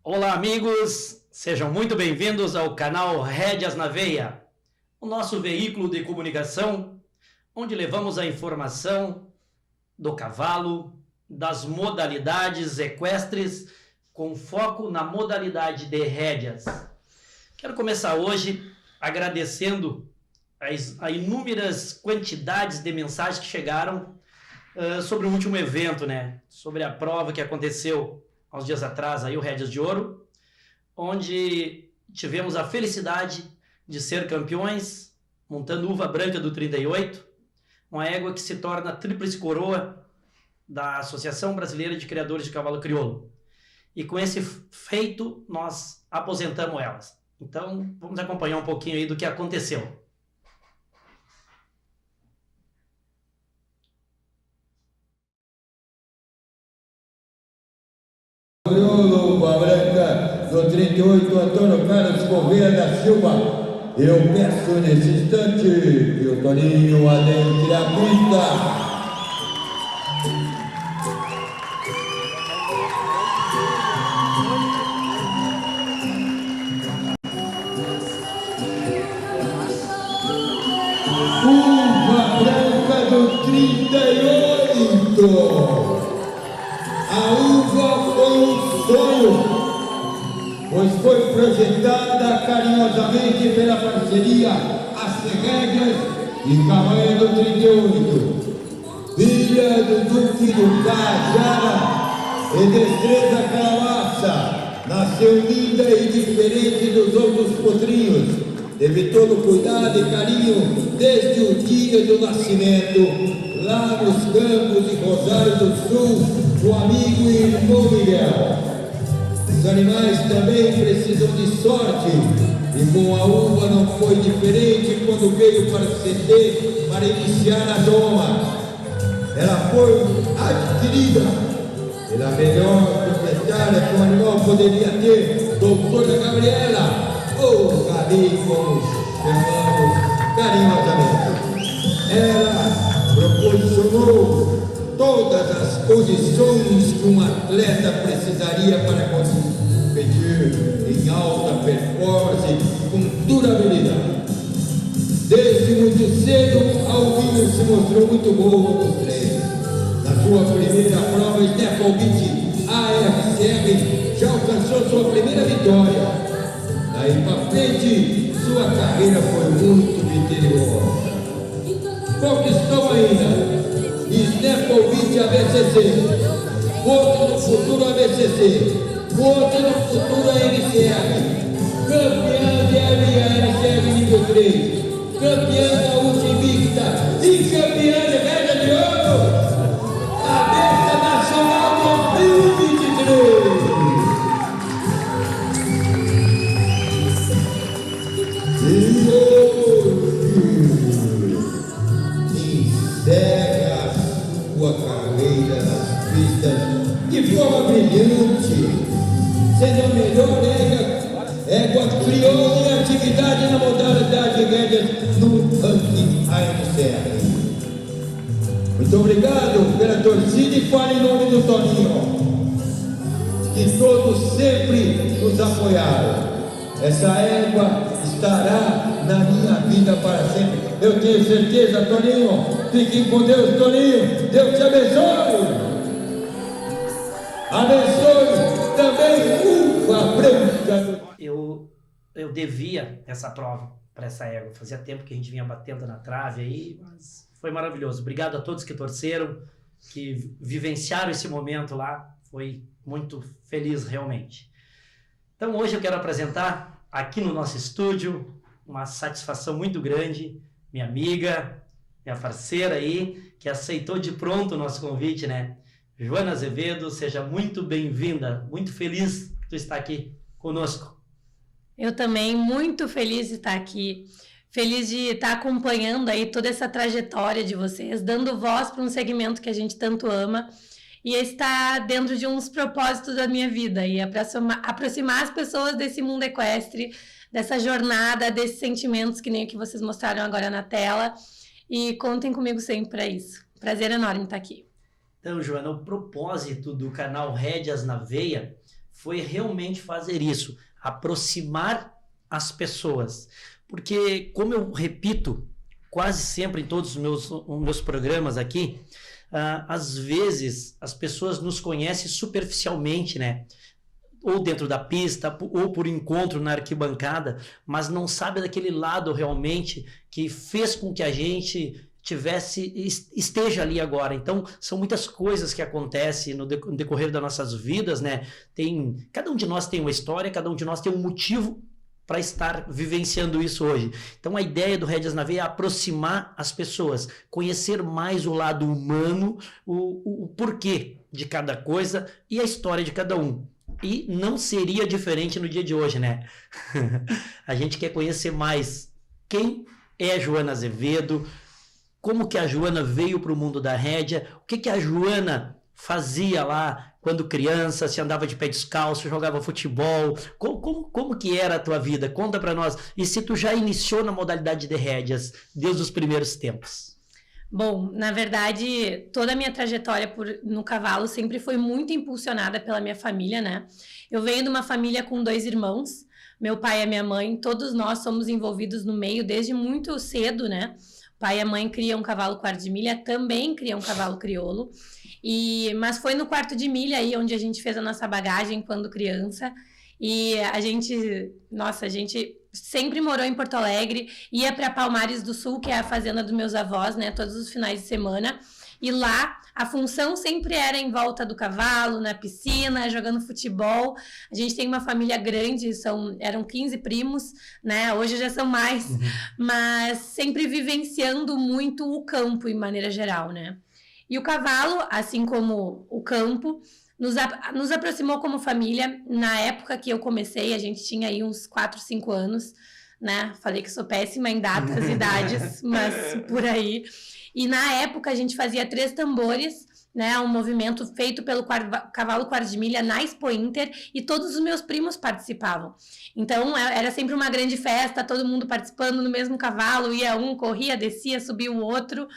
Olá, amigos! Sejam muito bem-vindos ao canal Rédeas na Veia, o nosso veículo de comunicação, onde levamos a informação do cavalo, das modalidades equestres, com foco na modalidade de rédeas. Quero começar hoje agradecendo as inúmeras quantidades de mensagens que chegaram sobre o último evento, né? Sobre a prova que aconteceu há uns dias atrás, aí, o Rédeas de Ouro, onde tivemos a felicidade de ser campeões, montando Uva Branca do 38, uma égua que se torna tríplice coroa da Associação Brasileira de Criadores de Cavalo Crioulo. E com esse feito, nós aposentamos elas. Então, vamos acompanhar um pouquinho aí do que aconteceu. Crioulo, Uva Branca do 38, Antônio Carlos Correia da Silva. Eu peço nesse instante que o Toninho adentre a pista. Uva Branca do 38. A uva foi um sonho, pois foi projetada carinhosamente pela parceria Rédeas e Cavaleiro do 38. Filha do Duque do Cajara e Destreza Calamaça, nasceu linda e diferente dos outros potrinhos. Teve todo cuidado e carinho desde o dia do nascimento, lá nos campos de Rosário do Sul, do amigo e irmão Miguel. Os animais também precisam de sorte, e com a uva não foi diferente quando veio para o CT para iniciar a doma. Ela foi adquirida pela melhor proprietária que o animal poderia ter, doutora Gabriela, ou Gabi, como chamamos carinhosamente. Ela proporcionou todas as condições que um atleta precisaria para competir em alta performance com durabilidade. Desde muito cedo, Alvinho se mostrou muito bom nos treinos. Na sua primeira prova, Snapple AFCR já alcançou sua primeira vitória. Daí para frente, sua carreira foi muito vitoriosa. Conquistou ainda Snapple ABCC, outro no futuro ABCC, outro no futuro ANCR, campeã de ANCR nível 3, campeã da Ultimicta e campeã de Rédea de Ouro, Cabeça Nacional 2023. E hoje encerra a sua carreira nas pistas de forma brilhante, sendo a melhor égua crioula em atividade na modalidade de rédeas no ranking ANCR. Muito obrigado pela torcida e fale em nome do Toninho, que todos sempre nos apoiaram. Essa égua estará na minha vida para sempre. Eu tenho certeza, Toninho. Fiquem com Deus, Toninho. Deus te abençoe. Abençoe também Uva Branca. Eu devia essa prova para essa égua. Fazia tempo que a gente vinha batendo na trave aí, mas foi maravilhoso. Obrigado a todos que torceram, que vivenciaram esse momento lá. Foi muito feliz, realmente. Então, hoje eu quero apresentar aqui no nosso estúdio uma satisfação muito grande, minha amiga, minha parceira aí, que aceitou de pronto o nosso convite, né? Joana Azevedo, seja muito bem-vinda, muito feliz que tu está aqui conosco. Eu também, muito feliz de estar aqui, feliz de estar acompanhando aí toda essa trajetória de vocês, dando voz para um segmento que a gente tanto ama, e está dentro de uns propósitos da minha vida, e aproximar as pessoas desse mundo equestre, dessa jornada, desses sentimentos que nem o que vocês mostraram agora na tela, e contem comigo sempre para isso. Prazer enorme estar aqui. Então, Joana, o propósito do canal Rédeas na Veia foi realmente fazer isso, aproximar as pessoas. Porque, como eu repito quase sempre em todos os meus programas aqui, às vezes as pessoas nos conhecem superficialmente, né? Ou dentro da pista, ou por encontro na arquibancada, mas não sabe daquele lado realmente que fez com que a gente esteja ali agora. Então, são muitas coisas que acontecem no decorrer das nossas vidas, né? Cada um de nós tem uma história, cada um de nós tem um motivo para estar vivenciando isso hoje. Então, a ideia do Rédeas na Veia é aproximar as pessoas, conhecer mais o lado humano, o porquê de cada coisa e a história de cada um. E não seria diferente no dia de hoje, né? A gente quer conhecer mais quem é a Joana Azevedo, como que a Joana veio para o mundo da rédea, o que a Joana fazia lá quando criança, se andava de pé descalço, jogava futebol, como que era a tua vida? Conta para nós. E se tu já iniciou na modalidade de rédeas desde os primeiros tempos? Bom, na verdade, toda a minha trajetória no cavalo sempre foi muito impulsionada pela minha família, né? Eu venho de uma família com 2 irmãos, meu pai e a minha mãe, todos nós somos envolvidos no meio desde muito cedo, né? O pai e a mãe criam um cavalo quarto de milha, também criam um cavalo crioulo, mas foi no quarto de milha aí onde a gente fez a nossa bagagem quando criança, e a gente sempre morou em Porto Alegre, ia para Palmares do Sul, que é a fazenda dos meus avós, né, todos os finais de semana, e lá a função sempre era em volta do cavalo, na piscina, jogando futebol. A gente tem uma família grande, eram 15 primos, né, hoje já são mais, mas sempre vivenciando muito o campo, em maneira geral, né. E o cavalo, assim como o campo, nos aproximou como família. Na época que eu comecei, a gente tinha aí uns 4, 5 anos, né? Falei que sou péssima em datas e idades, mas por aí. E na época a gente fazia 3 tambores, né? Um movimento feito pelo cavalo quarto de milha na Expo Inter, e todos os meus primos participavam. Então era sempre uma grande festa, todo mundo participando no mesmo cavalo, ia um, corria, descia, subia o outro.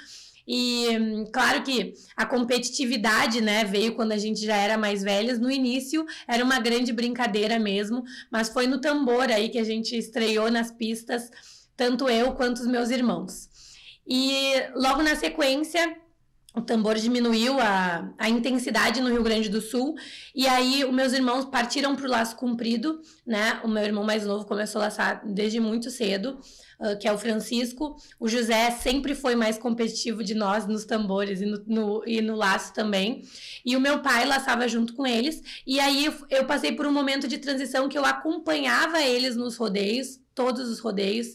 E claro que a competitividade, né, veio quando a gente já era mais velhas. No início era uma grande brincadeira mesmo, mas foi no tambor aí que a gente estreou nas pistas, tanto eu quanto os meus irmãos. E logo na sequência o tambor diminuiu a intensidade no Rio Grande do Sul, e aí os meus irmãos partiram para o laço comprido, né? O meu irmão mais novo começou a laçar desde muito cedo, que é o Francisco. O José sempre foi mais competitivo de nós nos tambores e no laço também. E o meu pai laçava junto com eles. E aí eu passei por um momento de transição que eu acompanhava eles nos rodeios, todos os rodeios.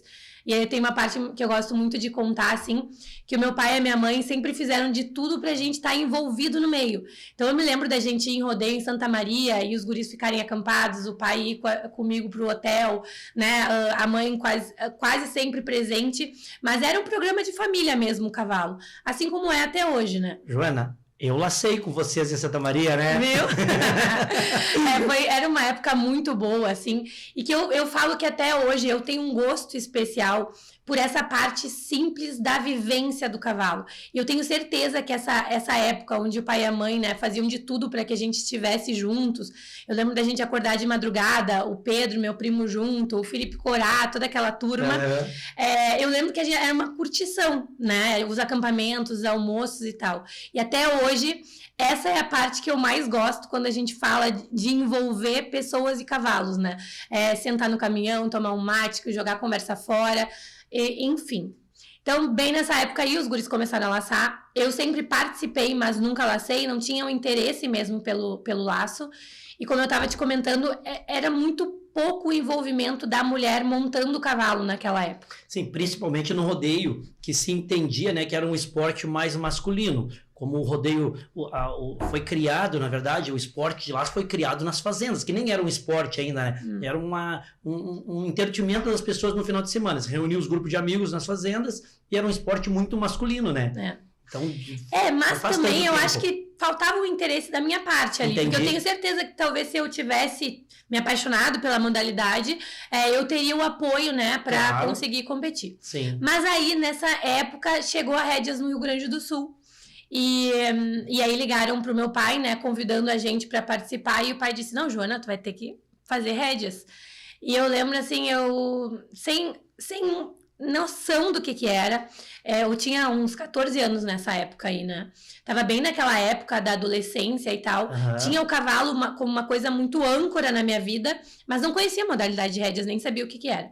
E aí tem uma parte que eu gosto muito de contar, assim, que o meu pai e a minha mãe sempre fizeram de tudo pra gente estar envolvido no meio. Então eu me lembro da gente ir em rodeio em Santa Maria e os guris ficarem acampados, o pai ir comigo pro hotel, né, a mãe quase sempre presente, mas era um programa de família mesmo, o cavalo, assim como é até hoje, né? Joana, eu lacei com vocês em Santa Maria, né? Viu? Era uma época muito boa, assim, e que eu falo que até hoje eu tenho um gosto especial por essa parte simples da vivência do cavalo. E eu tenho certeza que essa época onde o pai e a mãe, né, faziam de tudo para que a gente estivesse juntos. Eu lembro da gente acordar de madrugada, o Pedro, meu primo, junto, o Felipe Corá, toda aquela turma. Eu lembro que era uma curtição, né? Os acampamentos, os almoços e tal. E até hoje, essa é a parte que eu mais gosto quando a gente fala de envolver pessoas e cavalos, né? Sentar no caminhão, tomar um mate, jogar a conversa fora, enfim. Então, bem nessa época aí, os guris começaram a laçar. Eu sempre participei, mas nunca lacei, não tinha um interesse mesmo pelo laço. E como eu estava te comentando, era muito pouco o envolvimento da mulher montando o cavalo naquela época. Sim, principalmente no rodeio, que se entendia, né, que era um esporte mais masculino. Como o rodeio foi criado, na verdade, o esporte de laço foi criado nas fazendas, que nem era um esporte ainda, né? Era um entretenimento das pessoas no final de semana. Se reuniam os grupos de amigos nas fazendas e era um esporte muito masculino, né? Então, mas também eu acho que faltava o interesse da minha parte ali. Entendi. Porque eu tenho certeza que talvez se eu tivesse me apaixonado pela modalidade, eu teria o apoio, né, para conseguir competir. Sim. Mas aí, nessa época, chegou a Rédeas no Rio Grande do Sul. E aí ligaram pro meu pai, né, convidando a gente para participar, e o pai disse, não, Joana, tu vai ter que fazer rédeas. E eu lembro, assim, eu sem noção do que era, eu tinha uns 14 anos nessa época aí, né, tava bem naquela época da adolescência e tal, tinha o cavalo como uma coisa muito âncora na minha vida, mas não conhecia a modalidade de rédeas, nem sabia o que era.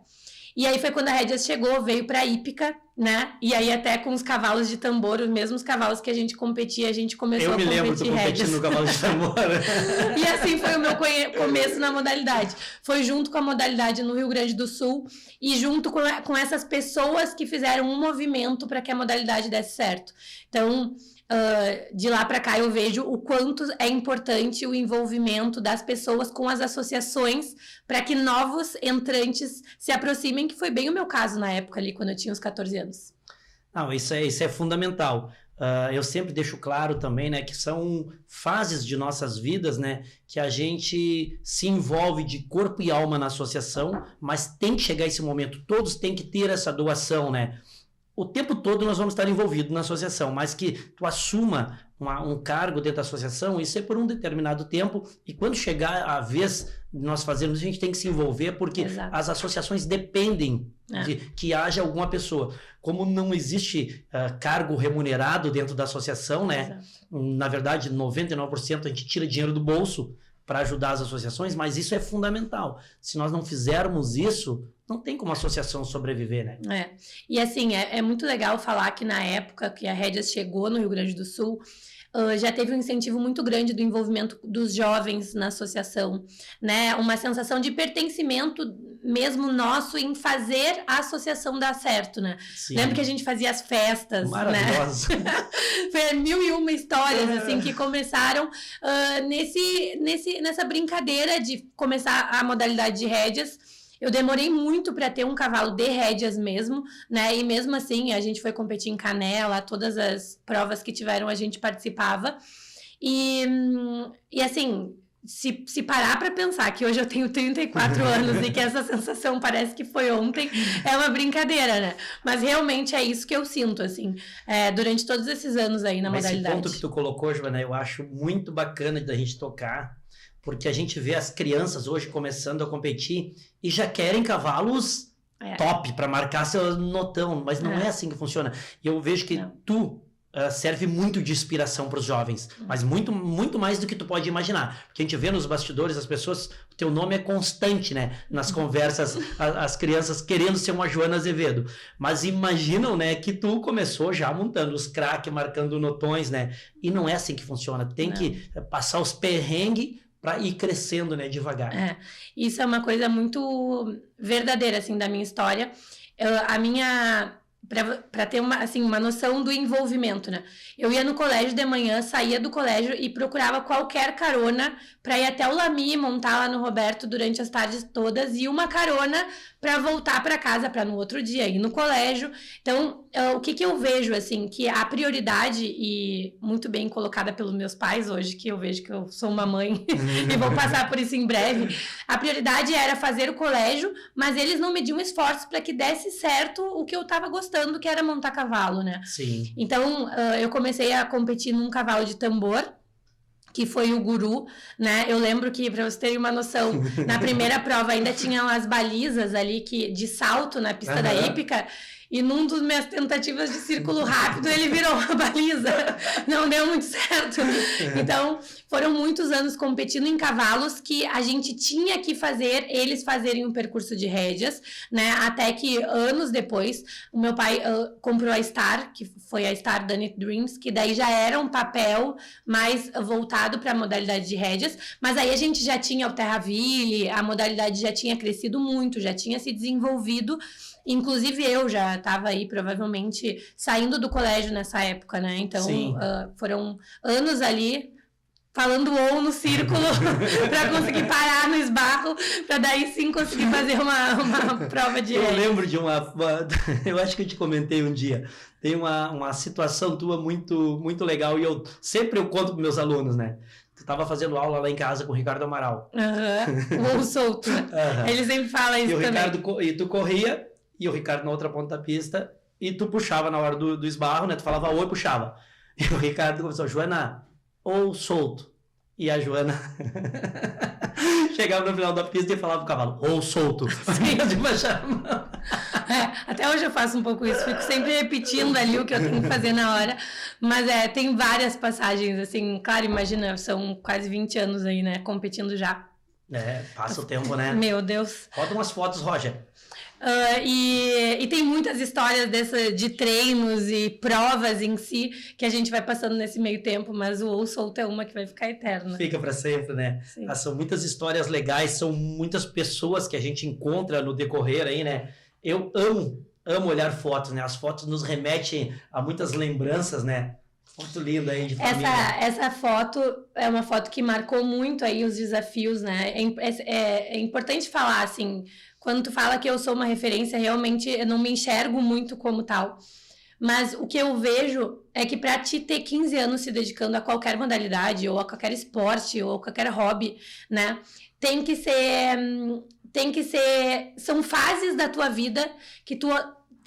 E aí foi quando a rédeas chegou, veio pra hípica, né? E aí até com os cavalos de tambor, os mesmos cavalos que a gente competia, a gente começou a competir rédeas. Eu me lembro, tu competindo no cavalo de tambor. E assim foi o meu começo na modalidade. Foi junto com a modalidade no Rio Grande do Sul e junto com essas pessoas que fizeram um movimento para que a modalidade desse certo. Então, de lá para cá eu vejo o quanto é importante o envolvimento das pessoas com as associações para que novos entrantes se aproximem, que foi bem o meu caso na época ali, quando eu tinha uns 14 anos. Não, isso é fundamental. Eu sempre deixo claro também, né, que são fases de nossas vidas, né, que a gente se envolve de corpo e alma na associação, mas tem que chegar esse momento, todos têm que ter essa doação, né? O tempo todo nós vamos estar envolvidos na associação, mas que tu assuma um cargo dentro da associação, isso é por um determinado tempo, e quando chegar a vez de nós fazermos, a gente tem que se envolver, porque Exato. As associações dependem de que haja alguma pessoa. Como não existe cargo remunerado dentro da associação, né? Exato. Na verdade, 99% a gente tira dinheiro do bolso para ajudar as associações, mas isso é fundamental. Se nós não fizermos isso, não tem como a associação sobreviver, né? E assim, é muito legal falar que na época que a Rédeas chegou no Rio Grande do Sul, já teve um incentivo muito grande do envolvimento dos jovens na associação, né? Uma sensação de pertencimento mesmo nosso em fazer a associação dar certo, né? Sim. Lembro que a gente fazia as festas, maravilhoso, né? Foi 1001 histórias, assim, que começaram nessa brincadeira de começar a modalidade de rédeas. Eu demorei muito para ter um cavalo de rédeas mesmo, né? E mesmo assim, a gente foi competir em Canela, todas as provas que tiveram a gente participava. E assim, se parar para pensar que hoje eu tenho 34 anos e que essa sensação parece que foi ontem, é uma brincadeira, né? Mas realmente é isso que eu sinto, assim, durante todos esses anos aí na modalidade. Esse ponto que tu colocou, Joana, eu acho muito bacana da gente tocar, porque a gente vê as crianças hoje começando a competir e já querem cavalos top para marcar seu notão, mas não é assim que funciona. E eu vejo que tu serve muito de inspiração para os jovens, mas muito, muito mais do que tu pode imaginar. Porque a gente vê nos bastidores as pessoas, o teu nome é constante, né? Nas conversas, as crianças querendo ser uma Joana Azevedo. Mas imaginam, né, que tu começou já montando os craques, marcando notões, né? E não é assim que funciona. Tem que passar os perrengues para ir crescendo, né, devagar. Isso é uma coisa muito verdadeira, assim, da minha história. Para ter uma noção do envolvimento, né? Eu ia no colégio de manhã, saía do colégio e procurava qualquer carona para ir até o Lami, montar lá no Roberto durante as tardes todas, e uma carona para voltar para casa, para no outro dia ir no colégio. Então, o que eu vejo, assim, que a prioridade, e muito bem colocada pelos meus pais hoje, que eu vejo que eu sou uma mãe e vou passar por isso em breve, a prioridade era fazer o colégio, mas eles não mediam esforços para que desse certo o que eu estava gostando, que era montar cavalo, né? Sim. Então, eu comecei a competir num cavalo de tambor, que foi o Guru, né? Eu lembro que, para vocês terem uma noção, na primeira prova ainda tinham as balizas ali de salto na pista da hípica, e num dos minhas tentativas de círculo rápido, ele virou uma baliza. Não deu muito certo. Então, foram muitos anos competindo em cavalos que a gente tinha que fazer, eles fazerem um percurso de rédeas, né? Até que, anos depois, o meu pai comprou a Star, que foi a Star Done It Dreams, que daí já era um papel mais voltado para a modalidade de rédeas, mas aí a gente já tinha o Terraville, a modalidade já tinha crescido muito, já tinha se desenvolvido. Inclusive eu já estava aí provavelmente saindo do colégio nessa época, né? Então foram anos ali falando ou no círculo para conseguir parar no esbarro, para daí sim conseguir fazer uma prova de Eu lembro de eu acho que eu te comentei um dia, tem uma situação tua muito, muito legal, e eu sempre conto para meus alunos, né? Tu estava fazendo aula lá em casa com o Ricardo Amaral. O ou solto, né? Ele sempre fala isso também. E tu corria, e o Ricardo na outra ponta da pista, e tu puxava na hora do esbarro, né? Tu falava oi, puxava. E o Ricardo começou, Joana, ou solto. E a Joana chegava no final da pista e falava pro cavalo, ou solto. Até hoje eu faço um pouco isso, fico sempre repetindo ali o que eu tenho que fazer na hora, mas tem várias passagens, assim, claro, imagina, são quase 20 anos aí, né, competindo já. Passa o tempo, né? Meu Deus. Roda umas fotos, Roger. E tem muitas histórias de treinos e provas em si que a gente vai passando nesse meio tempo, mas o ou solto é uma que vai ficar eterna. Fica para sempre, né? São muitas histórias legais, são muitas pessoas que a gente encontra no decorrer aí, né? Eu amo olhar fotos, né? As fotos nos remetem a muitas lembranças, né? Muito linda aí de família. Essa foto é uma foto que marcou muito aí os desafios, né? É importante falar, assim, quando tu fala que eu sou uma referência, realmente eu não me enxergo muito como tal. Mas o que eu vejo é que para ti ter 15 anos se dedicando a qualquer modalidade, ou a qualquer esporte, ou a qualquer hobby, né? Tem que ser... São fases da tua vida que tu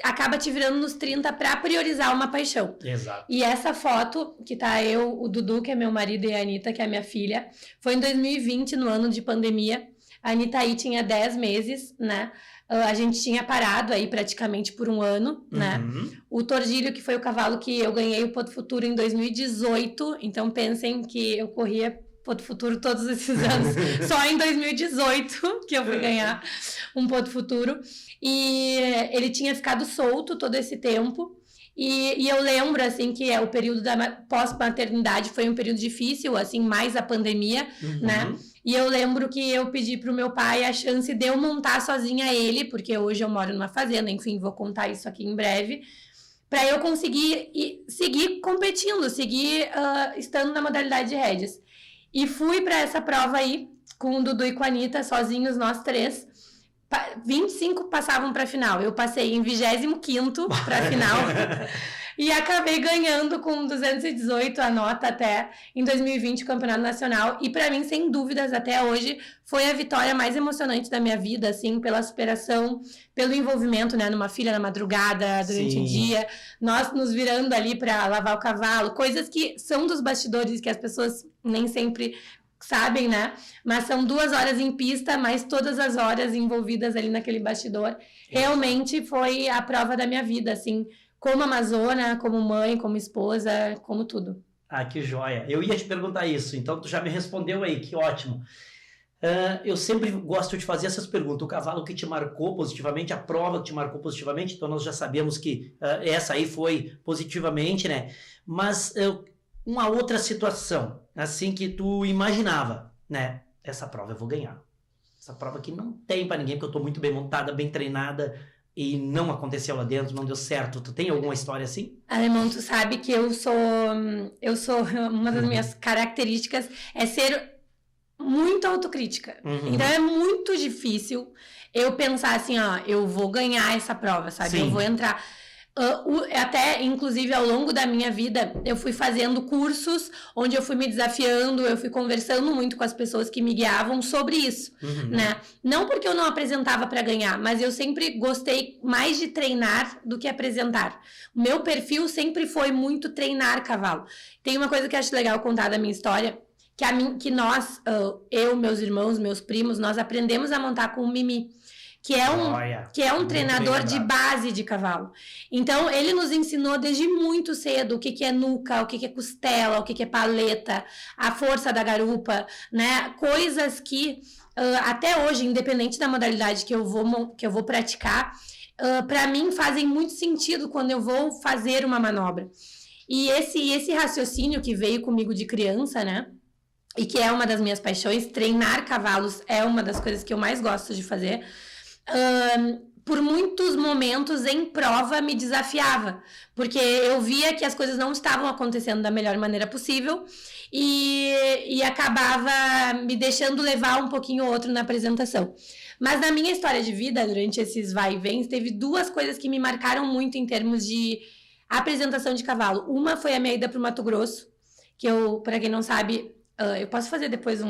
acaba te virando nos 30 para priorizar uma paixão. Exato. E essa foto, que tá eu, o Dudu, que é meu marido, e a Anitta, que é minha filha, foi em 2020, no ano de pandemia. A Anitta aí tinha 10 meses, né? A gente tinha parado aí praticamente por um ano, né? O Tordilho, que foi o cavalo que eu ganhei o Potro Futuro em 2018, então pensem que eu corria Potro Futuro todos esses anos, só em 2018 que eu fui ganhar um Potro Futuro, e ele tinha ficado solto todo esse tempo, e eu lembro, assim, que o período da pós-maternidade foi um período difícil, assim, mais a pandemia, né? E eu lembro que eu pedi pro meu pai a chance de eu montar sozinha ele, porque hoje eu moro numa fazenda, enfim, vou contar isso aqui em breve, para eu conseguir seguir competindo, seguir estando na modalidade de rédeas. E fui para essa prova aí, com o Dudu e com a Anitta, sozinhos, nós três. 25 passavam para a final. Eu passei em 25º para a final. E acabei ganhando com 218 a nota até em 2020 o Campeonato Nacional. E para mim, sem dúvidas, até hoje, foi a vitória mais emocionante da minha vida, assim, pela superação, pelo envolvimento, né, numa filha na madrugada, durante o dia, nós nos virando ali para lavar o cavalo, coisas que são dos bastidores que as pessoas nem sempre sabem, né? Mas são 2 horas em pista, mais todas as horas envolvidas ali naquele bastidor. Realmente foi a prova da minha vida, assim, como amazona, como mãe, como esposa, como tudo. Ah, que joia. Eu ia te perguntar isso, então tu já me respondeu aí, que ótimo. Eu sempre gosto de fazer essas perguntas. O cavalo que te marcou positivamente, a prova que te marcou positivamente, então nós já sabemos que essa aí foi positivamente, né? Mas uma outra situação, assim, que tu imaginava, né? Essa prova eu vou ganhar. Essa prova aqui não tem pra ninguém, porque eu tô muito bem montada, bem treinada, e não aconteceu lá dentro, não deu certo. Tu tem alguma história assim? Alemão, tu sabe que eu sou uma das minhas características é ser muito autocrítica. Então é muito difícil eu pensar assim, ó, eu vou ganhar essa prova, sabe? Sim. Eu vou entrar. Até, inclusive, ao longo da minha vida, eu fui fazendo cursos onde eu fui me desafiando, eu fui conversando muito com as pessoas que me guiavam sobre isso, né? Não porque eu não apresentava para ganhar, mas eu sempre gostei mais de treinar do que apresentar. O meu perfil sempre foi muito treinar cavalo. Tem uma coisa que eu acho legal contar da minha história, que nós, eu, meus irmãos, meus primos, nós aprendemos a montar com o Mimi, que é um treinador de base de cavalo. Então, ele nos ensinou desde muito cedo o que é nuca, o que é costela, o que é paleta, a força da garupa, né? Coisas que, até hoje, independente da modalidade que eu vou praticar, para mim fazem muito sentido quando eu vou fazer uma manobra. E esse raciocínio que veio comigo de criança, né? E que é uma das minhas paixões, treinar cavalos é uma das coisas que eu mais gosto de fazer. Por muitos momentos em prova me desafiava, porque eu via que as coisas não estavam acontecendo da melhor maneira possível e acabava me deixando levar um pouquinho ou outro na apresentação. Mas na minha história de vida, durante esses vai e vens, teve 2 coisas que me marcaram muito em termos de apresentação de cavalo. Uma foi a minha ida para o Mato Grosso, que eu, para quem não sabe, eu posso fazer depois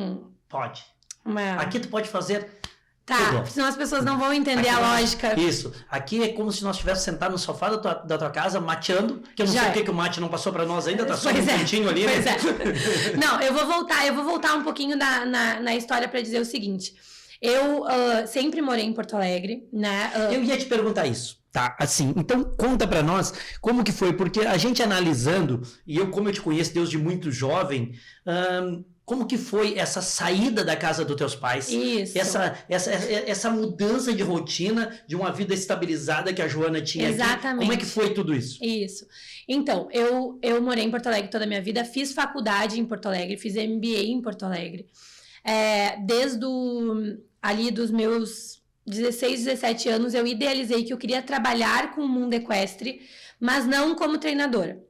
Pode. Aqui tu pode fazer Tá, senão as pessoas não vão entender a lógica. Isso. Aqui é como se nós estivéssemos sentados no sofá da tua casa, mateando, que eu não sei por que o mate não passou para nós ainda, tá só um cantinho ali, pois né? É. Não, eu vou voltar um pouquinho na história para dizer o seguinte. Eu sempre morei em Porto Alegre, né? Eu ia te perguntar isso, tá? Assim, então conta pra nós como que foi, porque a gente analisando, e como eu te conheço desde muito jovem, como que foi essa saída da casa dos teus pais? Isso. Essa mudança de rotina, de uma vida estabilizada que a Joana tinha. Exatamente. Aqui. Como é que foi tudo isso? Isso. Então, eu morei em Porto Alegre toda a minha vida, fiz faculdade em Porto Alegre, fiz MBA em Porto Alegre. Desde ali dos meus 16, 17 anos, eu idealizei que eu queria trabalhar com o mundo equestre, mas não como treinadora.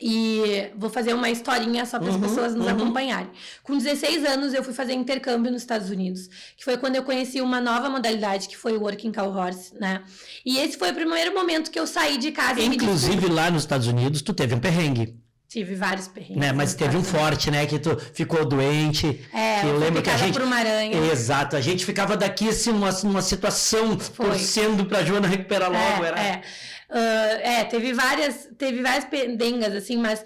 E vou fazer uma historinha só para as pessoas nos acompanharem. Com 16 anos, eu fui fazer intercâmbio nos Estados Unidos, que foi quando eu conheci uma nova modalidade, que foi o Working Cow Horse, né? E esse foi o primeiro momento que eu saí de casa. Inclusive, lá nos Estados Unidos, tu teve um perrengue. Tive vários perrengues. Né? Mas teve um forte, né? Que tu ficou doente. Que eu lembro que a gente... por uma aranha. Exato. A gente ficava daqui, assim, numa situação torcendo pra Joana recuperar logo. Teve várias pendengas, assim, mas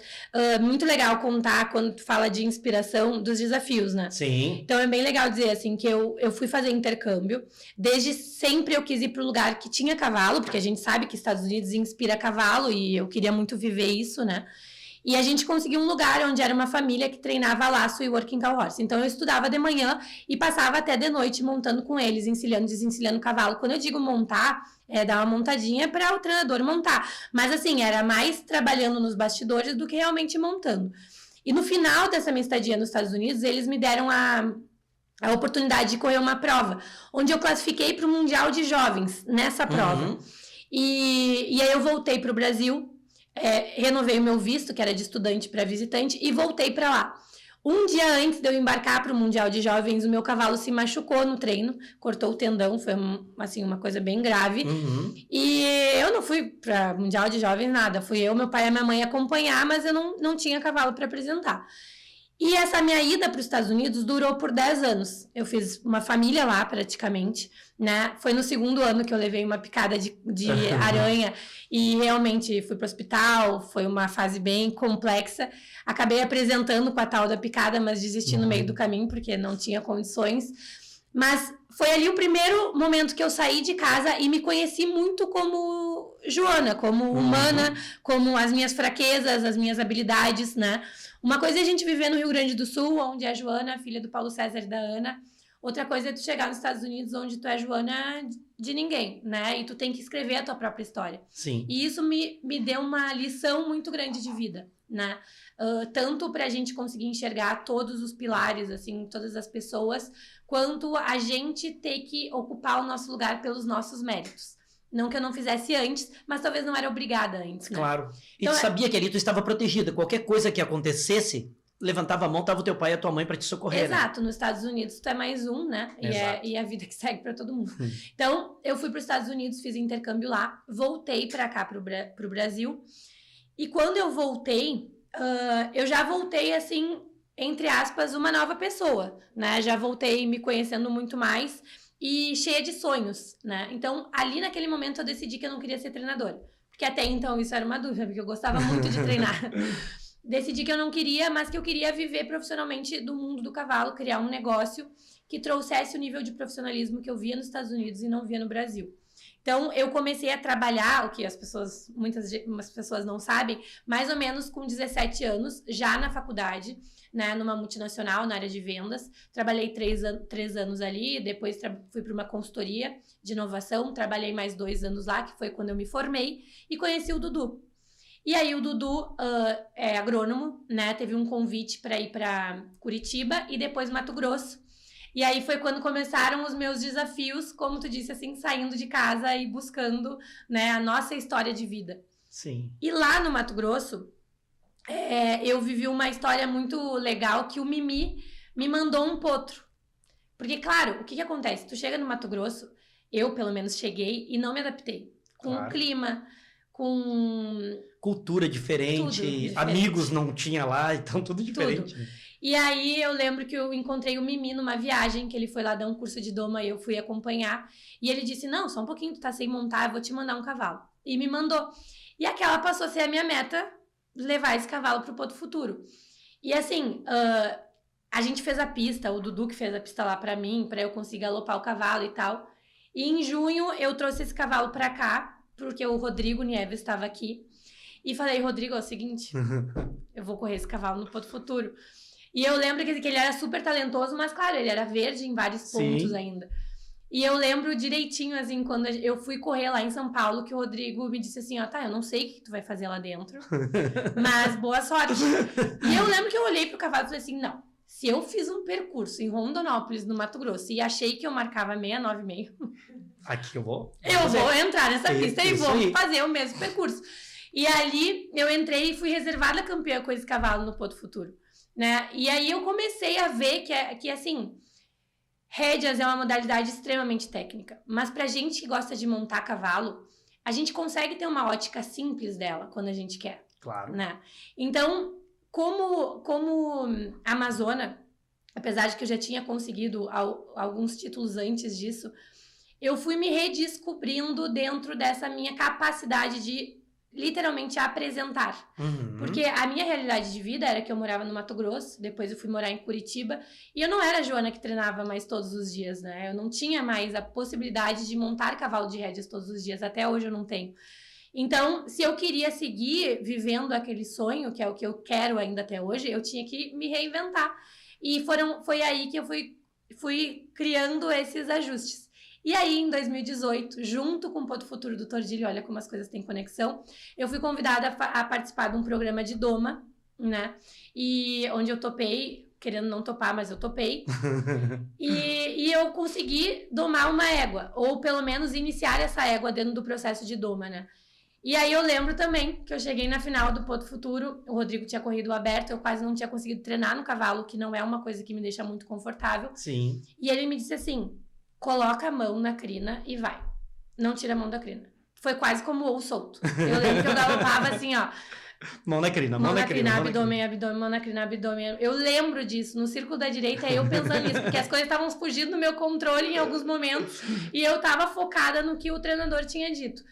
muito legal contar quando tu fala de inspiração dos desafios, né? Sim. Então é bem legal dizer, assim, que eu fui fazer intercâmbio. Desde sempre eu quis ir para um lugar que tinha cavalo, porque a gente sabe que Estados Unidos inspira cavalo e eu queria muito viver isso, né? E a gente conseguiu um lugar onde era uma família que treinava laço e Working Cow Horse. Então, eu estudava de manhã e passava até de noite montando com eles, encilhando, desencilhando o cavalo. Quando eu digo montar, dar uma montadinha para o treinador montar. Mas, assim, era mais trabalhando nos bastidores do que realmente montando. E no final dessa minha estadia nos Estados Unidos, eles me deram a oportunidade de correr uma prova, onde eu classifiquei para o Mundial de Jovens, nessa prova. E aí eu voltei para o Brasil, renovei o meu visto, que era de estudante para visitante, e voltei para lá. Um dia antes de eu embarcar para o Mundial de Jovens, o meu cavalo se machucou no treino, cortou o tendão, foi assim, uma coisa bem grave. E eu não fui para o Mundial de Jovens, nada. Fui eu, meu pai e a minha mãe acompanhar, mas eu não tinha cavalo para apresentar. E essa minha ida para os Estados Unidos durou por 10 anos. Eu fiz uma família lá, praticamente, né? Foi no segundo ano que eu levei uma picada de aranha e realmente fui para o hospital. Foi uma fase bem complexa. Acabei apresentando com a tal da picada, mas desisti no meio do caminho, porque não tinha condições. Mas foi ali o primeiro momento que eu saí de casa e me conheci muito como Joana, como humana, como as minhas fraquezas, as minhas habilidades, né? Uma coisa é a gente viver no Rio Grande do Sul, onde é a Joana, filha do Paulo César e da Ana. Outra coisa é tu chegar nos Estados Unidos, onde tu é Joana de ninguém, né? E tu tem que escrever a tua própria história. Sim. E isso me deu uma lição muito grande de vida, né? Tanto pra gente conseguir enxergar todos os pilares, assim, todas as pessoas, quanto a gente ter que ocupar o nosso lugar pelos nossos méritos. Não que eu não fizesse antes, mas talvez não era obrigada antes, né? Claro. E Então, tu sabia que ali tu estava protegida. Qualquer coisa que acontecesse, levantava a mão, tava o teu pai e a tua mãe para te socorrer. Exato. Né? Nos Estados Unidos tu é mais um, né? E é a vida que segue para todo mundo. Então, eu fui para os Estados Unidos, fiz intercâmbio lá, voltei para cá, pro Brasil. E quando eu voltei, eu já voltei, assim, entre aspas, uma nova pessoa, né? Já voltei me conhecendo muito mais e cheia de sonhos, né? Então, ali naquele momento eu decidi que eu não queria ser treinadora. Porque até então isso era uma dúvida, porque eu gostava muito de treinar. Decidi que eu não queria, mas que eu queria viver profissionalmente do mundo do cavalo, criar um negócio que trouxesse o nível de profissionalismo que eu via nos Estados Unidos e não via no Brasil. Então, eu comecei a trabalhar, o que muitas pessoas não sabem, mais ou menos com 17 anos, já na faculdade, né, numa multinacional, na área de vendas. Trabalhei 3 anos ali, depois fui para uma consultoria de inovação, trabalhei mais 2 anos lá, que foi quando eu me formei, e conheci o Dudu. E aí o Dudu é agrônomo, né, teve um convite para ir para Curitiba e depois Mato Grosso. E aí foi quando começaram os meus desafios, como tu disse, assim, saindo de casa e buscando, né, a nossa história de vida. Sim. E lá no Mato Grosso, eu vivi uma história muito legal que o Mimi me mandou um potro. Porque, claro, o que acontece? Tu chega no Mato Grosso, eu pelo menos cheguei e não me adaptei. Com o clima, com... Cultura diferente, amigos não tinha lá, então tudo diferente. Tudo. E aí eu lembro que eu encontrei o Mimi numa viagem, que ele foi lá dar um curso de doma e eu fui acompanhar. E ele disse, não, só um pouquinho, tu tá sem montar, eu vou te mandar um cavalo. E me mandou. E aquela passou a ser a minha meta, levar esse cavalo pro Porto Futuro. E assim, a gente fez a pista, o Dudu que fez a pista lá pra mim, pra eu conseguir galopar o cavalo e tal. E em junho eu trouxe esse cavalo pra cá, porque o Rodrigo Nieves estava aqui. E falei, Rodrigo, é o seguinte, eu vou correr esse cavalo no Porto Futuro. E eu lembro que ele era super talentoso, mas claro, ele era verde em vários pontos ainda. E eu lembro direitinho, assim, quando eu fui correr lá em São Paulo, que o Rodrigo me disse assim, ó, tá, eu não sei o que tu vai fazer lá dentro, mas boa sorte. E eu lembro que eu olhei pro cavalo e falei assim, não, se eu fiz um percurso em Rondonópolis, no Mato Grosso, e achei que eu marcava 69,5, aqui eu vou entrar nessa pista e vou fazer o mesmo percurso. E ali eu entrei e fui reservada campeã com esse cavalo no Porto Futuro, né? E aí eu comecei a ver que assim, rédeas é uma modalidade extremamente técnica, mas pra gente que gosta de montar cavalo, a gente consegue ter uma ótica simples dela quando a gente quer. Claro. Né? Então, como amazona, apesar de que eu já tinha conseguido alguns títulos antes disso, eu fui me redescobrindo dentro dessa minha capacidade de literalmente apresentar. Porque a minha realidade de vida era que eu morava no Mato Grosso, depois eu fui morar em Curitiba, e eu não era a Joana que treinava mais todos os dias, né? Eu não tinha mais a possibilidade de montar cavalo de rédeas todos os dias, até hoje eu não tenho. Então, se eu queria seguir vivendo aquele sonho, que é o que eu quero ainda até hoje, eu tinha que me reinventar. E foi aí que eu fui criando esses ajustes. E aí, em 2018, junto com o Porto Futuro do Tordilho, olha como as coisas têm conexão, eu fui convidada a participar de um programa de doma, né? E onde eu topei, querendo não topar, mas eu topei. E eu consegui domar uma égua, ou pelo menos iniciar essa égua dentro do processo de doma, né? E aí eu lembro também que eu cheguei na final do Porto Futuro, o Rodrigo tinha corrido aberto, eu quase não tinha conseguido treinar no cavalo, que não é uma coisa que me deixa muito confortável. Sim. E ele me disse assim, coloca a mão na crina e vai. Não tira a mão da crina. Foi quase como ou solto. Eu lembro que eu galopava assim, ó. Mão na crina, abdômen, abdômen, mão na crina, abdômen. Eu lembro disso, no círculo da direita, eu pensando nisso, porque as coisas estavam fugindo do meu controle em alguns momentos, e eu tava focada no que o treinador tinha dito.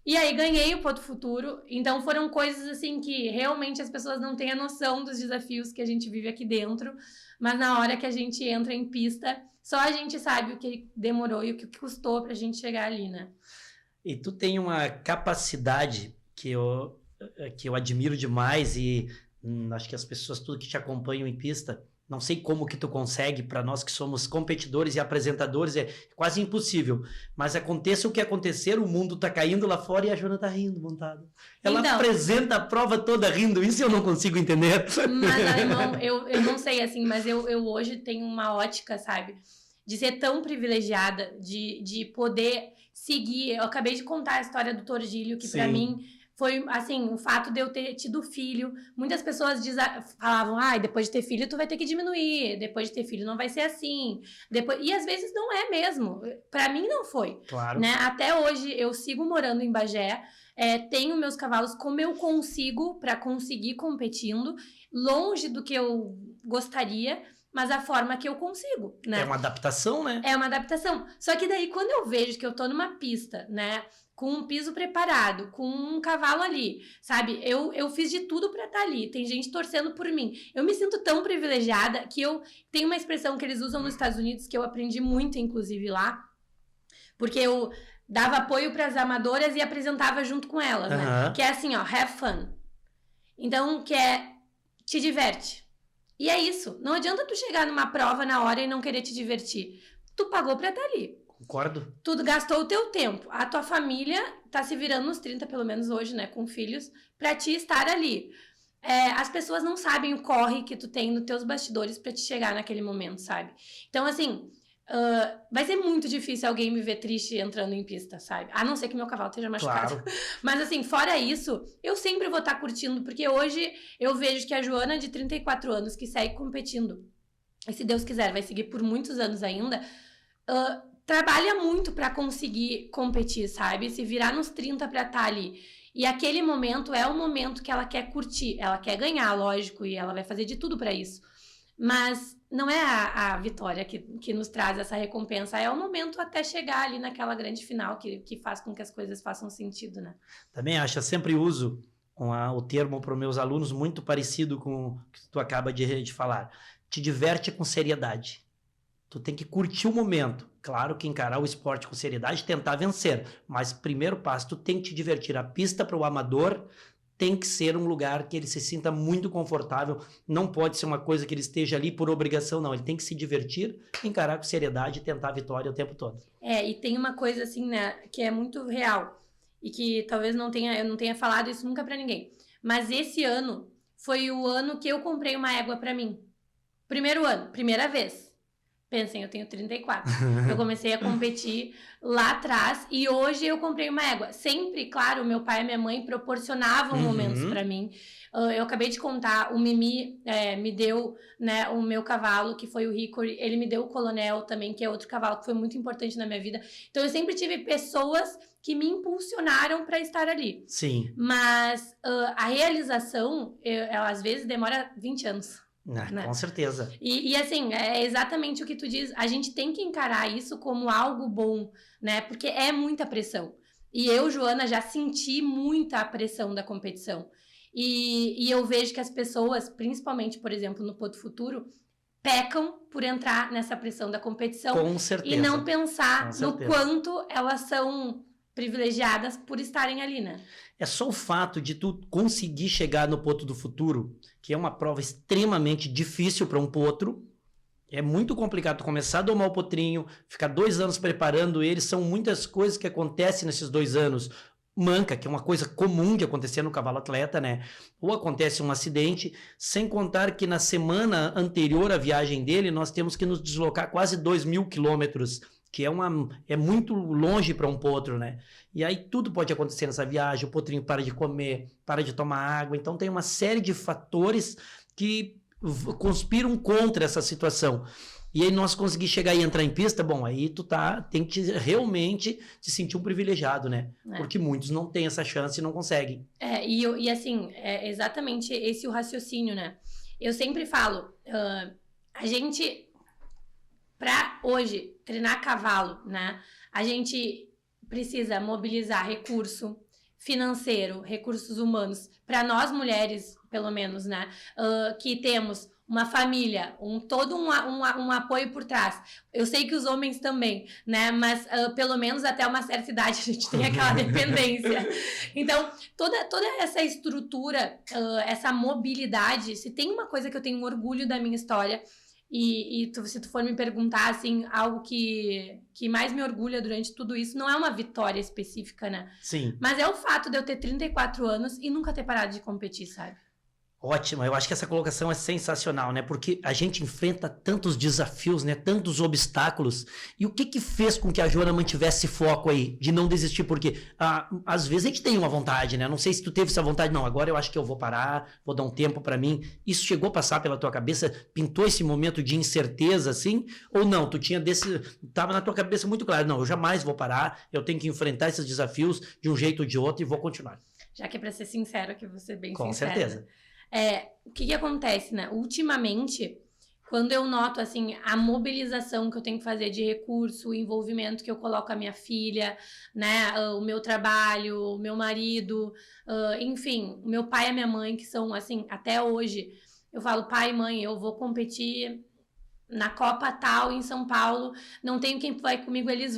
E aí ganhei o Porto Futuro, então foram coisas assim que realmente as pessoas não têm a noção dos desafios que a gente vive aqui dentro, mas na hora que a gente entra em pista, só a gente sabe o que demorou e o que custou pra gente chegar ali, né? E tu tem uma capacidade que eu admiro demais e acho que as pessoas tudo que te acompanham em pista, não sei como que tu consegue, para nós que somos competidores e apresentadores é quase impossível, mas aconteça o que acontecer, o mundo tá caindo lá fora e a Joana tá rindo montada. Ela então, apresenta a prova toda rindo, isso eu não consigo entender. Mas, Alemão, eu não sei assim, mas eu hoje tenho uma ótica, sabe, de ser tão privilegiada, de poder seguir. Eu acabei de contar a história do Tordilho, que para mim foi, assim, o fato de eu ter tido filho. Muitas pessoas falavam, depois de ter filho tu vai ter que diminuir, depois de ter filho não vai ser assim. E às vezes não é mesmo. Para mim não foi. Claro. Né? Até hoje eu sigo morando em Bagé, tenho meus cavalos como eu consigo para conseguir competindo, longe do que eu gostaria, mas a forma que eu consigo, né? É uma adaptação, né? É uma adaptação. Só que daí, quando eu vejo que eu tô numa pista, né? Com um piso preparado, com um cavalo ali, sabe? Eu fiz de tudo pra estar ali. Tem gente torcendo por mim. Eu me sinto tão privilegiada que eu tenho uma expressão que eles usam nos Estados Unidos, que eu aprendi muito, inclusive, lá. Porque eu dava apoio pras amadoras e apresentava junto com elas, né? Que é assim, ó, have fun. Então, que é te diverte. E é isso. Não adianta tu chegar numa prova na hora e não querer te divertir. Tu pagou pra estar ali. Concordo. Tu gastou o teu tempo. A tua família tá se virando nos 30, pelo menos hoje, né? Com filhos, pra te estar ali. As pessoas não sabem o corre que tu tem nos teus bastidores pra te chegar naquele momento, sabe? Então, assim, vai ser muito difícil alguém me ver triste entrando em pista, sabe? A não ser que meu cavalo esteja machucado. Claro. Mas assim, fora isso, eu sempre vou estar curtindo, porque hoje eu vejo que a Joana de 34 anos, que segue competindo, e se Deus quiser vai seguir por muitos anos ainda, trabalha muito pra conseguir competir, sabe? Se virar nos 30 pra estar ali. E aquele momento é o momento que ela quer curtir, ela quer ganhar, lógico, e ela vai fazer de tudo pra isso. Mas não é a vitória que nos traz essa recompensa, é o momento até chegar ali naquela grande final que faz com que as coisas façam sentido, né? Também acho, eu sempre uso o termo para os meus alunos muito parecido com o que tu acaba de falar. Te diverte com seriedade. Tu tem que curtir o momento. Claro que encarar o esporte com seriedade, tentar vencer. Mas primeiro passo, tu tem que te divertir. A pista para o amador tem que ser um lugar que ele se sinta muito confortável. Não pode ser uma coisa que ele esteja ali por obrigação, não. Ele tem que se divertir, encarar com seriedade e tentar a vitória o tempo todo. E tem uma coisa assim, né, que é muito real. E que talvez eu não tenha falado isso nunca pra ninguém. Mas esse ano foi o ano que eu comprei uma égua pra mim. Primeiro ano, primeira vez. Pensem, eu tenho 34. Eu comecei a competir lá atrás e hoje eu comprei uma égua. Sempre, claro, meu pai e minha mãe proporcionavam momentos pra mim. Eu acabei de contar, o Mimi me deu, né, o meu cavalo, que foi o Hickory. Ele me deu o Colonel também, que é outro cavalo que foi muito importante na minha vida. Então eu sempre tive pessoas que me impulsionaram para estar ali. Sim. Mas a realização, ela às vezes demora 20 anos. Né? Com certeza. E assim, é exatamente o que tu diz. A gente tem que encarar isso como algo bom, né? Porque é muita pressão. E eu, Joana, já senti muita pressão da competição. E eu vejo que as pessoas, principalmente, por exemplo, no Porto Futuro, pecam por entrar nessa pressão da competição. Com certeza. E não pensar no quanto elas são privilegiadas por estarem ali, né? É só o fato de tu conseguir chegar no Porto do Futuro, que é uma prova extremamente difícil para um potro. É muito complicado tu começar a domar o potrinho, ficar 2 anos preparando ele. São muitas coisas que acontecem nesses 2 anos. Manca, que é uma coisa comum de acontecer no cavalo atleta, né? Ou acontece um acidente, sem contar que na semana anterior à viagem dele, nós temos que nos deslocar quase 2.000 quilômetros, que é muito longe para um potro, né? E aí tudo pode acontecer nessa viagem, o potrinho para de comer, para de tomar água, então tem uma série de fatores que conspiram contra essa situação. E aí nós conseguir chegar e entrar em pista, bom, aí tu tem que realmente te sentir um privilegiado, né? Porque muitos não têm essa chance e não conseguem. E assim, é exatamente esse o raciocínio, né? Eu sempre falo, a gente, pra hoje, treinar cavalo, né? A gente precisa mobilizar recurso financeiro, recursos humanos, para nós mulheres, pelo menos, né? Que temos uma família, todo um apoio por trás. Eu sei que os homens também, né? Mas pelo menos até uma certa idade a gente tem aquela dependência. Então, toda essa estrutura, essa mobilidade, se tem uma coisa que eu tenho orgulho da minha história, se tu for me perguntar, assim, algo que mais me orgulha durante tudo isso, não é uma vitória específica, né? Sim. Mas é o fato de eu ter 34 anos e nunca ter parado de competir, sabe? Ótimo, eu acho que essa colocação é sensacional, né? Porque a gente enfrenta tantos desafios, né? Tantos obstáculos. E o que fez com que a Joana mantivesse esse foco aí, de não desistir? Porque às vezes a gente tem uma vontade, né? Não sei se tu teve essa vontade, não. Agora eu acho que eu vou parar, vou dar um tempo pra mim. Isso chegou a passar pela tua cabeça? Pintou esse momento de incerteza, assim? Ou não? Tava na tua cabeça muito claro, não, eu jamais vou parar, eu tenho que enfrentar esses desafios de um jeito ou de outro e vou continuar. Já que é pra ser sincero, que eu vou ser bem sincera. Com certeza. O que acontece, né? Ultimamente, quando eu noto, assim, a mobilização que eu tenho que fazer de recurso, o envolvimento que eu coloco a minha filha, né? O meu trabalho, o meu marido, enfim, o meu pai e a minha mãe, que são, assim, até hoje, eu falo, pai e mãe, eu vou competir na Copa tal em São Paulo, não tenho quem vai comigo, eles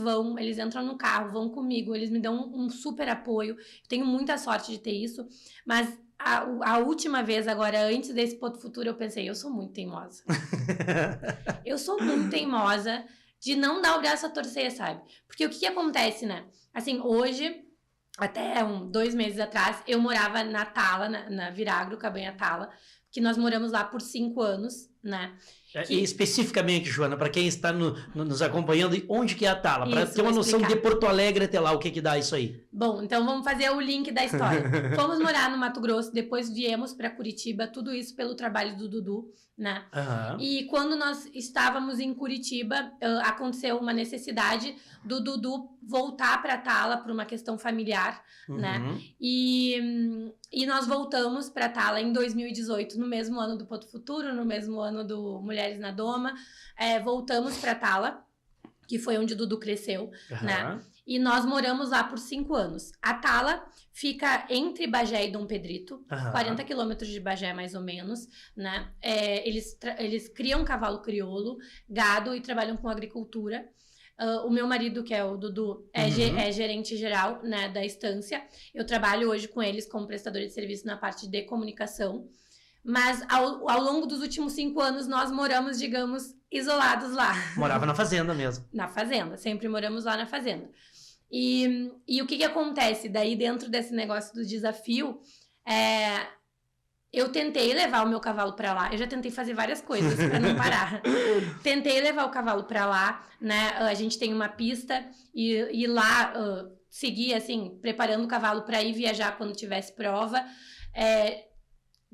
entram no carro, vão comigo, eles me dão um super apoio, tenho muita sorte de ter isso, mas a última vez agora, antes desse Porto Futuro, eu pensei, eu sou muito teimosa. Eu sou muito teimosa de não dar o braço a torcer, sabe? Porque o que acontece, né? Assim, hoje, até 2 meses atrás, eu morava na Tala, na Viragro, Cabanha Tala, que nós moramos lá por 5 anos, né? E especificamente, Joana, para quem está nos acompanhando, onde que é a Tala? Para ter uma noção de Porto Alegre até lá, o que dá isso aí? Bom, então vamos fazer o link da história. Fomos morar no Mato Grosso, depois viemos para Curitiba, tudo isso pelo trabalho do Dudu, né? E quando nós estávamos em Curitiba, aconteceu uma necessidade do Dudu voltar para Tala por uma questão familiar, né? E nós voltamos para Tala em 2018, no mesmo ano do Poto Futuro, no mesmo ano do Mulheres na Doma. Voltamos para Tala, que foi onde o Dudu cresceu, né? E nós moramos lá por 5 anos. A Tala fica entre Bagé e Dom Pedrito, 40 quilômetros de Bagé, mais ou menos, né? Eles criam cavalo crioulo, gado e trabalham com agricultura. O meu marido, que é o Dudu, é gerente geral, né, da estância. Eu trabalho hoje com eles como prestador de serviço na parte de comunicação. Mas ao longo dos últimos 5 anos, nós moramos, digamos, isolados lá. Morava na fazenda mesmo. Na fazenda, sempre moramos lá na fazenda. E o que acontece daí dentro desse negócio do desafio? Eu tentei levar o meu cavalo para lá. Eu já tentei fazer várias coisas para não parar. Tentei levar o cavalo para lá, né? A gente tem uma pista e lá seguir assim, preparando o cavalo para ir viajar quando tivesse prova.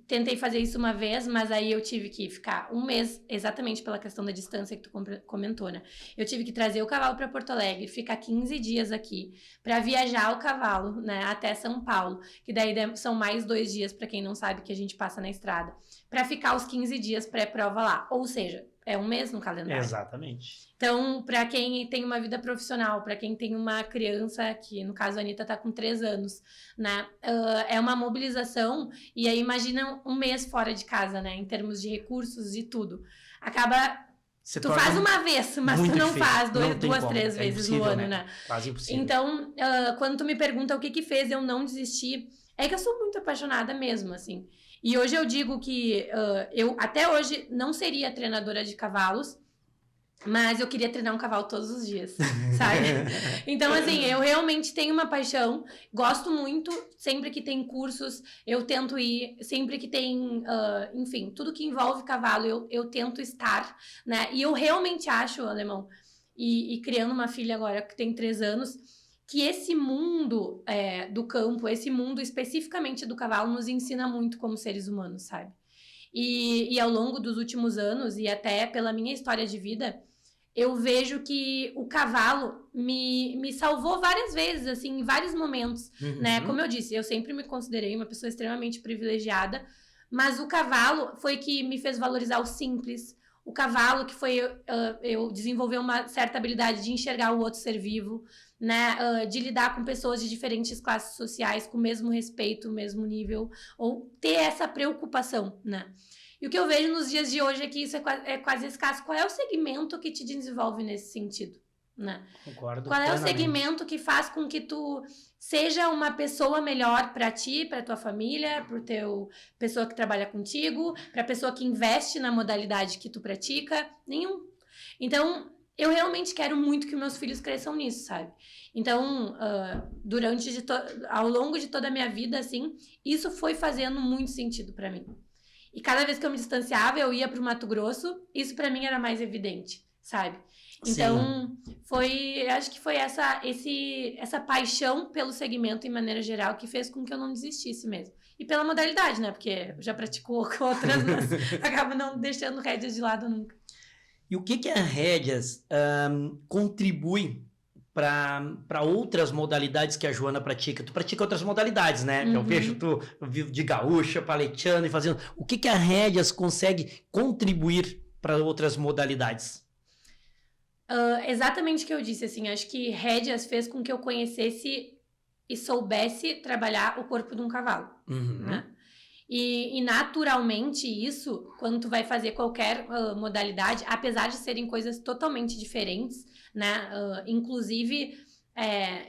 Tentei fazer isso uma vez, mas aí eu tive que ficar 1 mês, exatamente pela questão da distância que tu comentou, né? Eu tive que trazer o cavalo para Porto Alegre, ficar 15 dias aqui, para viajar o cavalo, né, até São Paulo, que daí são mais 2 dias, para quem não sabe, que a gente passa na estrada, para ficar os 15 dias pré-prova lá. Ou seja, é 1 mês no calendário. Exatamente. Então, para quem tem uma vida profissional, para quem tem uma criança, que no caso a Anitta tá com 3 anos, né? É uma mobilização, e aí imagina 1 mês fora de casa, né? Em termos de recursos e tudo. Acaba... Tu faz uma vez, mas tu não faz 2, 3 vezes no ano, né? Quase impossível. Então, quando tu me pergunta o que fez eu não desistir, é que eu sou muito apaixonada mesmo, assim. E hoje eu digo que eu até hoje não seria treinadora de cavalos, mas eu queria treinar um cavalo todos os dias, sabe? Então, assim, eu realmente tenho uma paixão, gosto muito, sempre que tem cursos, eu tento ir, sempre que tem, enfim, tudo que envolve cavalo, eu tento estar, né? E eu realmente acho, Alemão, e criando uma filha agora que tem 3 anos, que esse mundo do campo, esse mundo especificamente do cavalo, nos ensina muito como seres humanos, sabe? E ao longo dos últimos anos, e até pela minha história de vida, eu vejo que o cavalo me salvou várias vezes, assim, em vários momentos, né? Como eu disse, eu sempre me considerei uma pessoa extremamente privilegiada, mas o cavalo foi que me fez valorizar o simples. O cavalo que foi eu desenvolver uma certa habilidade de enxergar o outro ser vivo, né? De lidar com pessoas de diferentes classes sociais com o mesmo respeito, o mesmo nível, ou ter essa preocupação, né? E o que eu vejo nos dias de hoje é que isso é quase escasso. Qual é o segmento que te desenvolve nesse sentido, né? Concordo. Qual é o segmento que faz com que tu seja uma pessoa melhor para ti, para tua família, para teu pessoa que trabalha contigo, para a pessoa que investe na modalidade que tu pratica? Nenhum. Então, eu realmente quero muito que meus filhos cresçam nisso, sabe? Então, ao longo de toda a minha vida, assim, isso foi fazendo muito sentido para mim. E cada vez que eu me distanciava, eu ia pro Mato Grosso, isso para mim era mais evidente, sabe? Então, acho que foi essa paixão pelo segmento em maneira geral que fez com que eu não desistisse mesmo. E pela modalidade, né? Porque já praticou outras, mas acaba não deixando rédeas de lado nunca. E o que a Rédeas contribui para outras modalidades que a Joana pratica? Tu pratica outras modalidades, né? Eu vejo tu vivo de gaúcha, paleteando e fazendo... O que a Rédeas consegue contribuir para outras modalidades? Exatamente o que eu disse, assim, acho que Rédeas fez com que eu conhecesse e soubesse trabalhar o corpo de um cavalo, né? E naturalmente isso, quando tu vai fazer qualquer modalidade, apesar de serem coisas totalmente diferentes, né? Inclusive,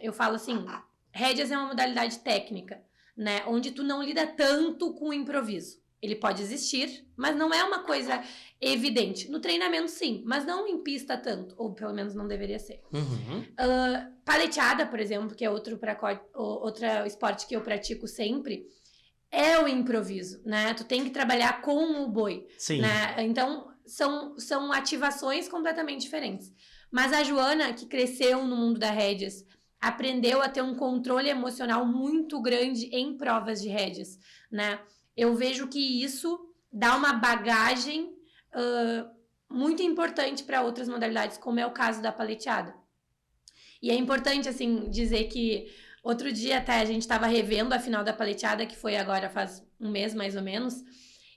eu falo assim, Rédeas é uma modalidade técnica, né? Onde tu não lida tanto com o improviso. Ele pode existir, mas não é uma coisa evidente. No treinamento, sim, mas não em pista tanto, ou pelo menos não deveria ser. Paleteada, por exemplo, que é outro esporte que eu pratico sempre, é o improviso, né? Tu tem que trabalhar com o boi, sim, né? Então, são ativações completamente diferentes. Mas a Joana, que cresceu no mundo da Rédeas, aprendeu a ter um controle emocional muito grande em provas de rédeas, né? Eu vejo que isso dá uma bagagem muito importante para outras modalidades, como é o caso da paleteada. E é importante, assim, dizer que outro dia até a gente estava revendo a final da paleteada, que foi agora faz um mês mais ou menos,